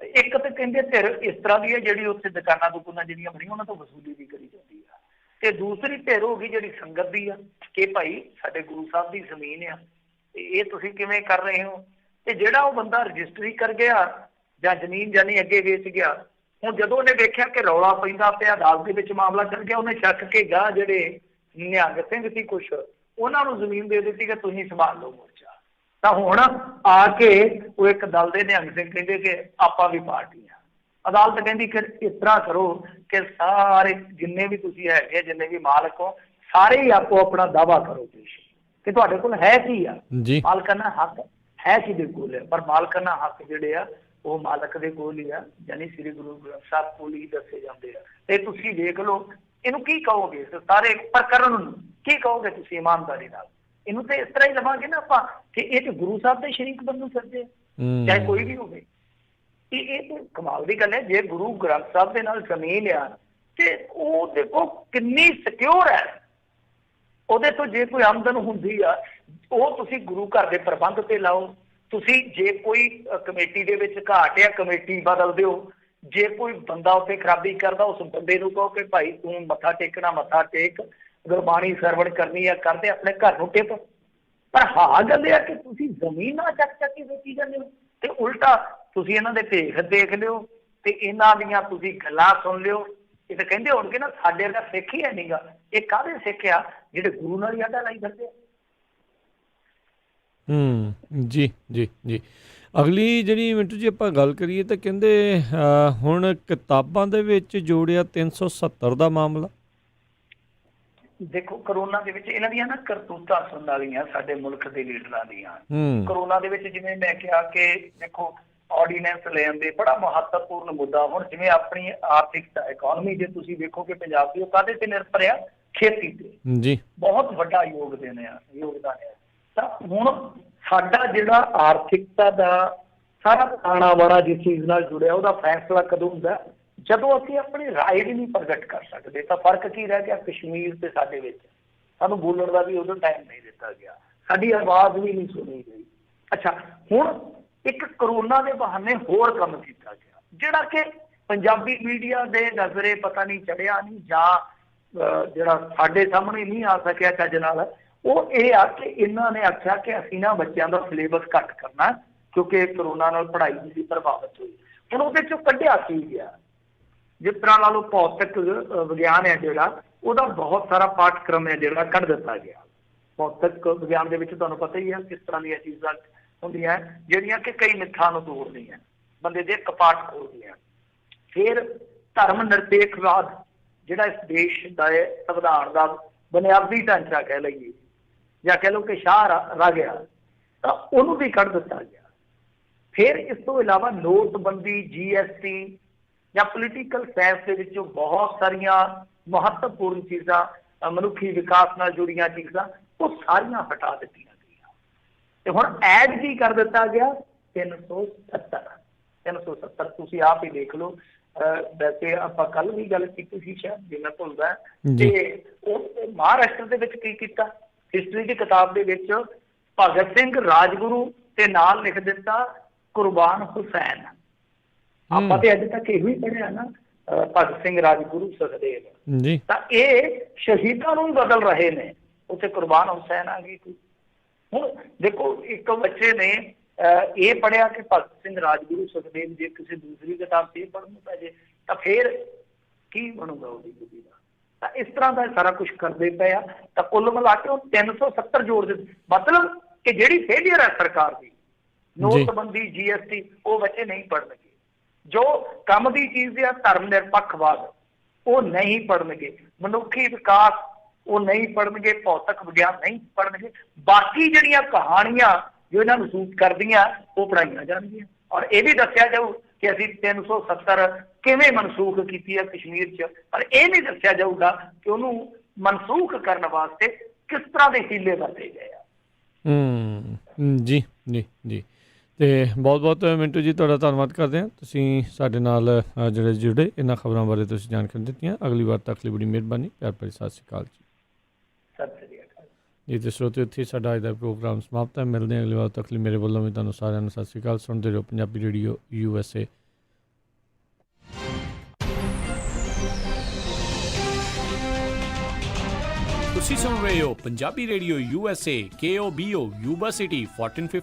ਇੱਕ ਤਾਂ ਕਹਿੰਦੇ ਧਿਰ ਇਸ ਤਰ੍ਹਾਂ ਦੀ ਹੈ ਜਿਹੜੀ ਉੱਥੇ ਦੁਕਾਨਾਂ ਜਿਹੜੀਆਂ ਬਣੀਆਂ ਉਹਨਾਂ ਤੋਂ ਵਸੂਲੀ ਵੀ ਕਰੀ ਜਾਂਦੀ ਆ, ਤੇ ਦੂਸਰੀ ਧਿਰ ਹੋ ਗਈ ਜਿਹੜੀ ਸੰਗਤ ਦੀ ਆ ਕਿ ਭਾਈ ਸਾਡੇ ਗੁਰੂ ਸਾਹਿਬ ਦੀ ਜ਼ਮੀਨ ਆ ਤੇ ਇਹ ਤੁਸੀਂ ਕਿਵੇਂ ਕਰ ਰਹੇ ਹੋ। ਤੇ ਜਿਹੜਾ ਉਹ ਬੰਦਾ ਰਜਿਸਟਰੀ ਕਰ ਗਿਆ ਜਾਂ ਜ਼ਮੀਨ ਜਾਨੀ ਅੱਗੇ ਵੇਚ ਗਿਆ, ਹੁਣ ਜਦੋਂ ਉਹਨੇ ਵੇਖਿਆ ਕਿ ਰੌਲਾ ਪੈਂਦਾ ਪਿਆ, ਅਦਾਲਤ ਦੇ ਵਿੱਚ ਮਾਮਲਾ ਚੱਲ ਗਿਆ, ਉਹਨੇ ਚੱਕ ਕੇ ਗਾਹ ਜਿਹੜੇ ਨਿਹੰਗ ਸਿੰਘ ਸੀ ਕੁਛ ਉਹਨਾਂ ਨੂੰ ਜ਼ਮੀਨ ਦੇ ਦਿੱਤੀ ਕਿ ਤੁਸੀਂ ਸੰਭਾਲ ਲਓ ਮੋਰਚਾ। ਤਾਂ ਹੁਣ ਆ ਕੇ ਉਹ ਇੱਕ ਦਲ ਦੇ ਨਿਹੰਗ ਸਿੰਘ ਕਹਿੰਦੇ ਕਿ ਆਪਾਂ ਵੀ ਪਾਰਟੀ ਆ। ਅਦਾਲਤ ਕਹਿੰਦੀ ਕਿ ਇਸ ਤਰ੍ਹਾਂ ਕਰੋ ਕਿ ਸਾਰੇ ਜਿੰਨੇ ਵੀ ਤੁਸੀਂ ਹੈਗੇ, ਜਿੰਨੇ ਵੀ ਮਾਲਕ ਹੋ, ਸਾਰੇ ਹੀ ਆਪੋ ਆਪਣਾ ਦਾਅਵਾ ਕਰੋ ਪੇਸ਼ ਕਿ ਤੁਹਾਡੇ ਕੋਲ ਹੈ ਕੀ ਆ। ਮਾਲਕਾਨਾ ਹੱਕ ਹੈ ਕਿਹਦੇ ਕੋਲ ਹੈ, ਪਰ ਮਾਲਕਾਨਾ ਹੱਕ ਜਿਹੜੇ ਆ ਉਹ ਮਾਲਕ ਦੇ ਕੋਲ ਹੀ ਆ, ਯਾਨੀ ਸ੍ਰੀ ਗੁਰੂ ਗ੍ਰੰਥ ਸਾਹਿਬ ਕੋਲ ਹੀ ਦੱਸੇ ਜਾਂਦੇ ਆ। ਤੇ ਤੁਸੀਂ ਦੇਖ ਲਓ ਇਹਨੂੰ ਕੀ ਕਹੋਗੇ, ਸਾਰੇ ਪ੍ਰਕਰਨ ਨੂੰ ਕੀ ਕਹੋਗੇ ਤੁਸੀਂ ਇਮਾਨਦਾਰੀ ਨਾਲ? ਇਹਨੂੰ ਤੇ ਇਸ ਤਰ੍ਹਾਂ ਹੀ ਲਵਾਂਗੇ ਨਾ ਆਪਾਂ ਕਿ ਇਹ ਤੇ ਗੁਰੂ ਸਾਹਿਬ ਦੇ ਸ਼ਰੀਕ ਬੰਨੂ ਫਿਰਦੇ, ਚਾਹੇ ਕੋਈ ਵੀ ਹੋਵੇ। ਇਹ ਤੇ ਕਮਾਲ ਦੀ ਗੱਲ ਹੈ। ਜੇ ਗੁਰੂ ਗ੍ਰੰਥ ਸਾਹਿਬ ਦੇ ਨਾਲ ਜ਼ਮੀਨ ਆ ਤੇ ਉਹ ਦੇਖੋ ਕਿੰਨੀ ਸਿਕਿਉਰ ਹੈ, ਉਹਦੇ ਤੋਂ ਜੇ ਕੋਈ ਆਮਦਨ ਹੁੰਦੀ ਆ ਉਹ ਤੁਸੀਂ ਗੁਰੂ ਘਰ ਦੇ ਪ੍ਰਬੰਧ ਤੇ ਲਾਓ। ਤੁਸੀਂ ਜੇ ਕੋਈ ਕਮੇਟੀ ਦੇ ਵਿੱਚ ਘਾਟ ਆ, ਕਮੇਟੀ ਬਦਲ ਦਿਓ। ਜੇ ਕੋਈ ਬੰਦਾ ਉੱਥੇ ਖਰਾਬੀ ਕਰਦਾ, ਉਸ ਬੰਦੇ ਨੂੰ ਕਹੋ ਕਿ ਭਾਈ ਤੂੰ ਮੱਥਾ ਟੇਕਣਾ ਮੱਥਾ ਟੇਕ, ਗੁਰਬਾਣੀ ਸਰਵਣ ਕਰਨੀ ਆ ਕਰਦੇ, ਆਪਣੇ ਘਰ ਨੂੰ ਟਿਪ। ਪਰ ਹਾਂ ਗੱਲ ਇਹ ਆ ਕਿ ਤੁਸੀਂ ਜ਼ਮੀਨਾਂ ਚੱਕ ਚੱਕ ਕੇ ਵੇਚੀ ਜਾਂਦੇ ਹੋ ਤੇ ਉਲਟਾ ਤੁਸੀਂ ਇਹਨਾਂ ਦੇ ਭੇਖ ਦੇਖ ਲਿਓ ਤੇ ਇਹਨਾਂ ਦੀਆਂ ਤੁਸੀਂ ਗੱਲਾਂ ਸੁਣ ਲਿਓ। ਇਹ ਤਾਂ ਕਹਿੰਦੇ ਹੋਣਗੇ ਨਾ ਸਾਡੇ ਵਰਗਾ ਸਿੱਖ ਹੀ ਹੈ ਨੀਗਾ। ਇਹ ਕਾਹਦੇ ਸਿੱਖ ਆ ਜਿਹੜੇ ਗੁਰੂ ਨਾਲ ਹੀ ਆਡਾ ਲਾਈ ਫਿਰਦੇ ਆ। ਜੀ ਜੀ ਜੀ। ਅਗਲੀ ਜਿਹੜੀ ਮਿੰਟੂ ਜੀ ਆਪਾਂ ਗੱਲ ਕਰੀਏ ਤਾਂ ਕਹਿੰਦੇ ਹੁਣ ਕਿਤਾਬਾਂ ਦੇ ਵਿੱਚ ਜੋੜਿਆ 370 ਦਾ ਮਾਮਲਾ। ਦੇਖੋ ਕਰੋਨਾ ਦੇ ਵਿੱਚ ਇਹਨਾਂ ਦੀਆਂ ਨਾ ਕਰਤੂਤਾਂ ਸੁਣਨ ਵਾਲੀਆਂ ਸਾਡੇ ਮੁਲਕ ਦੇ ਲੀਡਰਾਂ ਦੀਆਂ। ਕਰੋਨਾ ਦੇ ਵਿੱਚ ਜਿਵੇਂ ਮੈਂ ਕਿਹਾ ਕਿ ਦੇਖੋ ਆਰਡੀਨੈਂਸ ਲੈਣ ਦੇ ਬੜਾ ਮਹੱਤਵਪੂਰਨ ਮੁੱਦਾ। ਹੁਣ ਜਿਵੇਂ ਆਪਣੀ ਆਰਥਿਕਤਾ ਇਕਨੋਮੀ ਜੇ ਤੁਸੀਂ ਵੇਖੋ ਕਿ ਪੰਜਾਬ ਦੀ ਉਹ ਕਾਹਦੇ ਤੇ ਨਿਰਭਰ ਆ? ਖੇਤੀ ਤੇ ਜੀ ਬਹੁਤ ਵੱਡਾ ਯੋਗਦਾਨ ਆ। ਤਾਂ ਹੁਣ ਸਾਡਾ ਜਿਹੜਾ ਆਰਥਿਕਤਾ ਦਾ ਸਾਰਾ ਆਣਾ ਵਾਣਾ ਜਿਸ ਚੀਜ਼ ਨਾਲ ਜੁੜਿਆ ਉਹਦਾ ਫੈਸਲਾ ਕਦੋਂ ਹੁੰਦਾ? ਜਦੋਂ ਅਸੀਂ ਆਪਣੀ ਰਾਏ ਵੀ ਨਹੀਂ ਪ੍ਰਗਟ ਕਰ ਸਕਦੇ। ਤਾਂ ਫਰਕ ਕੀ ਰਹਿ ਗਿਆ ਕਸ਼ਮੀਰ ਤੇ ਸਾਡੇ ਵਿੱਚ? ਸਾਨੂੰ ਬੋਲਣ ਦਾ ਵੀ ਉਦੋਂ ਟਾਈਮ ਨਹੀਂ ਦਿੱਤਾ ਗਿਆ, ਸਾਡੀ ਆਵਾਜ਼ ਵੀ ਨਹੀਂ ਸੁਣੀ ਗਈ। ਅੱਛਾ, ਹੁਣ ਇੱਕ ਕਰੋਨਾ ਦੇ ਬਹਾਨੇ ਹੋਰ ਕੰਮ ਕੀਤਾ ਗਿਆ ਜਿਹੜਾ ਕਿ ਪੰਜਾਬੀ ਮੀਡੀਆ ਦੇ ਨਜ਼ਰੇ ਪਤਾ ਨਹੀਂ ਚੜਿਆ ਨਹੀਂ ਜਾਂ ਜਿਹੜਾ ਸਾਡੇ ਸਾਹਮਣੇ ਨਹੀਂ ਆ ਸਕਿਆ ਚੱਜ ਨਾਲ। ਉਹ ਇਹ ਆ ਕਿ ਇਹਨਾਂ ਨੇ ਆਖਿਆ ਕਿ ਅਸੀਂ ਨਾ ਬੱਚਿਆਂ ਦਾ ਸਿਲੇਬਸ ਘੱਟ ਕਰਨਾ ਕਿਉਂਕਿ ਕਰੋਨਾ ਨਾਲ ਪੜ੍ਹਾਈ ਜਿਹੜੀ ਪ੍ਰਭਾਵਿਤ ਹੋਈ। ਹੁਣ ਉਹਦੇ ਚੋਂ ਕੱਢਿਆ ਕੀ ਗਿਆ? ਜਿਸ ਤਰ੍ਹਾਂ ਲਾ ਲਓ ਭੌਤਿਕ ਵਿਗਿਆਨ ਹੈ ਜਿਹੜਾ, ਉਹਦਾ ਬਹੁਤ ਸਾਰਾ ਪਾਠਕ੍ਰਮ ਹੈ ਜਿਹੜਾ ਕੱਢ ਦਿੱਤਾ ਗਿਆ। ਭੌਤਿਕ ਵਿਗਿਆਨ ਦੇ ਵਿੱਚ ਤੁਹਾਨੂੰ ਪਤਾ ਹੀ ਹੈ ਕਿਸ ਤਰ੍ਹਾਂ ਦੀਆਂ ਚੀਜ਼ਾਂ ਹੁੰਦੀਆਂ ਜਿਹੜੀਆਂ ਕਿ ਕਈ ਮਿੱਥਾਂ ਨੂੰ ਤੋੜਦੀਆਂ, ਬੰਦੇ ਦੇ ਕਪਾਟ ਖੋਲਦੀਆਂ। ਫਿਰ ਧਰਮ ਨਿਰਪੇਖਵਾਦ ਜਿਹੜਾ ਇਸ ਦੇਸ਼ ਦਾ ਸੰਵਿਧਾਨ ਦਾ ਬੁਨਿਆਦੀ ਢਾਂਚਾ ਕਹਿ ਲਈਏ ਜਾਂ ਕਹਿ ਲਓ ਕਿ ਸ਼ਾਹ ਰਹਿ ਗਿਆ, ਤਾਂ ਉਹਨੂੰ ਵੀ ਕੱਢ ਦਿੱਤਾ ਗਿਆ। ਫਿਰ ਇਸ ਤੋਂ ਇਲਾਵਾ ਨੋਟਬੰਦੀ, GST ਜਾਂ ਪੋਲੀਟੀਕਲ ਸਾਇੰਸ ਦੇ ਵਿੱਚੋਂ ਬਹੁਤ ਸਾਰੀਆਂ ਮਹੱਤਵਪੂਰਨ ਚੀਜ਼ਾਂ, ਮਨੁੱਖੀ ਵਿਕਾਸ ਨਾਲ ਜੁੜੀਆਂ ਚੀਜ਼ਾਂ, ਉਹ ਸਾਰੀਆਂ ਹਟਾ ਦਿੱਤੀਆਂ ਗਈਆਂ। ਤੇ ਹੁਣ ਐਡ ਕੀ ਕਰ ਦਿੱਤਾ ਗਿਆ? 370 ਤੁਸੀਂ ਆਪ ਹੀ ਦੇਖ ਲਓ। ਵੈਸੇ ਆਪਾਂ ਕੱਲ ਵੀ ਗੱਲ ਕੀਤੀ ਸੀ ਸ਼ਾਇਦ, ਜੇ ਮੈਂ ਭੁੱਲਦਾ, ਤੇ ਉਹ ਮਹਾਰਾਸ਼ਟਰ ਦੇ ਵਿੱਚ ਕੀ ਕੀਤਾ? ਹਿਸਟਰੀ ਦੀ ਕਿਤਾਬ ਦੇ ਵਿੱਚ ਭਗਤ ਸਿੰਘ ਰਾਜਗੁਰੂ ਤੇ ਨਾਲ ਲਿਖ ਦਿੱਤਾ ਕੁਰਬਾਨ ਹੁਸੈਨ। ਆਪਾਂ ਤੇ ਅੱਜ ਤੱਕ ਇਹੋ ਹੀ ਪੜ੍ਹਿਆ ਨਾ, ਭਗਤ ਸਿੰਘ ਰਾਜਗੁਰੂ ਸੁਖਦੇਵ ਜੀ। ਤਾਂ ਇਹ ਸ਼ਹੀਦਾਂ ਨੂੰ ਬਦਲ ਰਹੇ ਨੇ, ਉੱਥੇ ਕੁਰਬਾਨ ਹੁਸੈਨ ਆ ਗਈ ਸੀ। ਹੁਣ ਦੇਖੋ ਇੱਕ ਬੱਚੇ ਨੇ ਇਹ ਪੜ੍ਹਿਆ ਕਿ ਭਗਤ ਸਿੰਘ ਰਾਜਗੁਰੂ ਸੁਖਦੇਵ, ਜੇ ਕਿਸੇ ਦੂਸਰੀ ਕਿਤਾਬ ਤੇ ਪੜ੍ਹਨ ਨੂੰ ਪੈ ਜੇ ਤਾਂ ਫਿਰ ਕੀ ਬਣੂਗਾ ਉਹਦੀ ਬੁੱਧੀ ਦਾ? ਤਾਂ ਇਸ ਤਰ੍ਹਾਂ ਦਾ ਸਾਰਾ ਕੁਛ ਕਰਦੇ ਪਏ ਆ। ਤਾਂ ਕੁੱਲ ਮਿਲਾ ਕੇ ਉਹ 370 ਜੋੜ ਦਿੱਤੇ। ਮਤਲਬ ਕਿ ਜਿਹੜੀ ਫੇਲੀਅਰ ਹੈ ਸਰਕਾਰ ਦੀ, ਨੋਟਬੰਦੀ, GST, ਉਹ ਬੱਚੇ ਨਹੀਂ ਪੜ੍ਹਨਗੇ। ਜੋ ਕੰਮ ਦੀ ਚੀਜ਼ ਆ ਧਰਮ ਨਿਰਪੱਖਵਾਦ, ਉਹ ਨਹੀਂ ਪੜ੍ਹਨਗੇ। ਮਨੁੱਖੀ ਵਿਕਾਸ ਉਹ ਨਹੀਂ ਪੜ੍ਹਨਗੇ। ਭੌਤਿਕ ਵਿਗਿਆਨ ਨਹੀਂ ਪੜ੍ਹਨਗੇ। ਬਾਕੀ ਜਿਹੜੀਆਂ ਕਹਾਣੀਆਂ ਜੋ ਇਹਨਾਂ ਨੂੰ ਸੂਟ ਕਰਦੀਆਂ ਉਹ ਪੜ੍ਹਾਈਆਂ ਜਾਣਗੀਆਂ। ਔਰ ਇਹ ਵੀ ਦੱਸਿਆ ਜਾਊ ਕਿ ਅਸੀਂ 370 ਕਿਵੇਂ ਮਨਸੂਖ ਕੀਤੀ ਹੈ ਕਸ਼ਮੀਰ 'ਚ, ਪਰ ਇਹ ਨਹੀਂ ਦੱਸਿਆ ਜਾਊਗਾ ਕਿ ਉਹਨੂੰ ਮਨਸੂਖ ਕਰਨ ਵਾਸਤੇ ਕਿਸ ਤਰ੍ਹਾਂ ਦੇ ਹੀਲੇ ਵਰਤੇ ਗਏ ਆ। ਜੀ ਜੀ ਜੀ। ਤੇ ਬਹੁਤ ਬਹੁਤ ਮਿੰਟੂ ਜੀ ਤੁਹਾਡਾ ਧੰਨਵਾਦ ਕਰਦੇ ਹਾਂ, ਤੁਸੀਂ ਸਾਡੇ ਨਾਲ ਜਿਹੜੇ ਜੁੜੇ, ਇਹਨਾਂ ਖਬਰਾਂ ਬਾਰੇ ਤੁਸੀਂ ਜਾਣਕਾਰੀ ਦਿੱਤੀਆਂ। ਅਗਲੀ ਵਾਰ ਤੱਕ ਲਈ ਬੜੀ ਮਿਹਰਬਾਨੀ। ਪਿਆਰ ਭਰੀ ਸਤਿ ਸ਼੍ਰੀ ਅਕਾਲ ਜੀ। ਸਤਿ ਸ਼੍ਰੀ ਅਕਾਲ ਜੀ। ਤੇ ਸਰੋਤਿਓ, ਇੱਥੇ ਸਾਡਾ ਅੱਜ ਦਾ ਪ੍ਰੋਗਰਾਮ ਸਮਾਪਤ ਹੈ। ਮਿਲਦੇ ਹਾਂ ਅਗਲੀ ਵਾਰ ਤੱਕ ਲਈ। ਮੇਰੇ ਵੱਲੋਂ ਵੀ ਤੁਹਾਨੂੰ ਸਾਰਿਆਂ ਨੂੰ ਸਤਿ ਸ਼੍ਰੀ ਅਕਾਲ। ਸੁਣਦੇ ਰਹੋ ਪੰਜਾਬੀ ਰੇਡੀਓ USA। ਤੁਸੀਂ ਸੁਣ ਰਹੇ ਹੋ Punjabi radio USA KOBO Yuba city 1450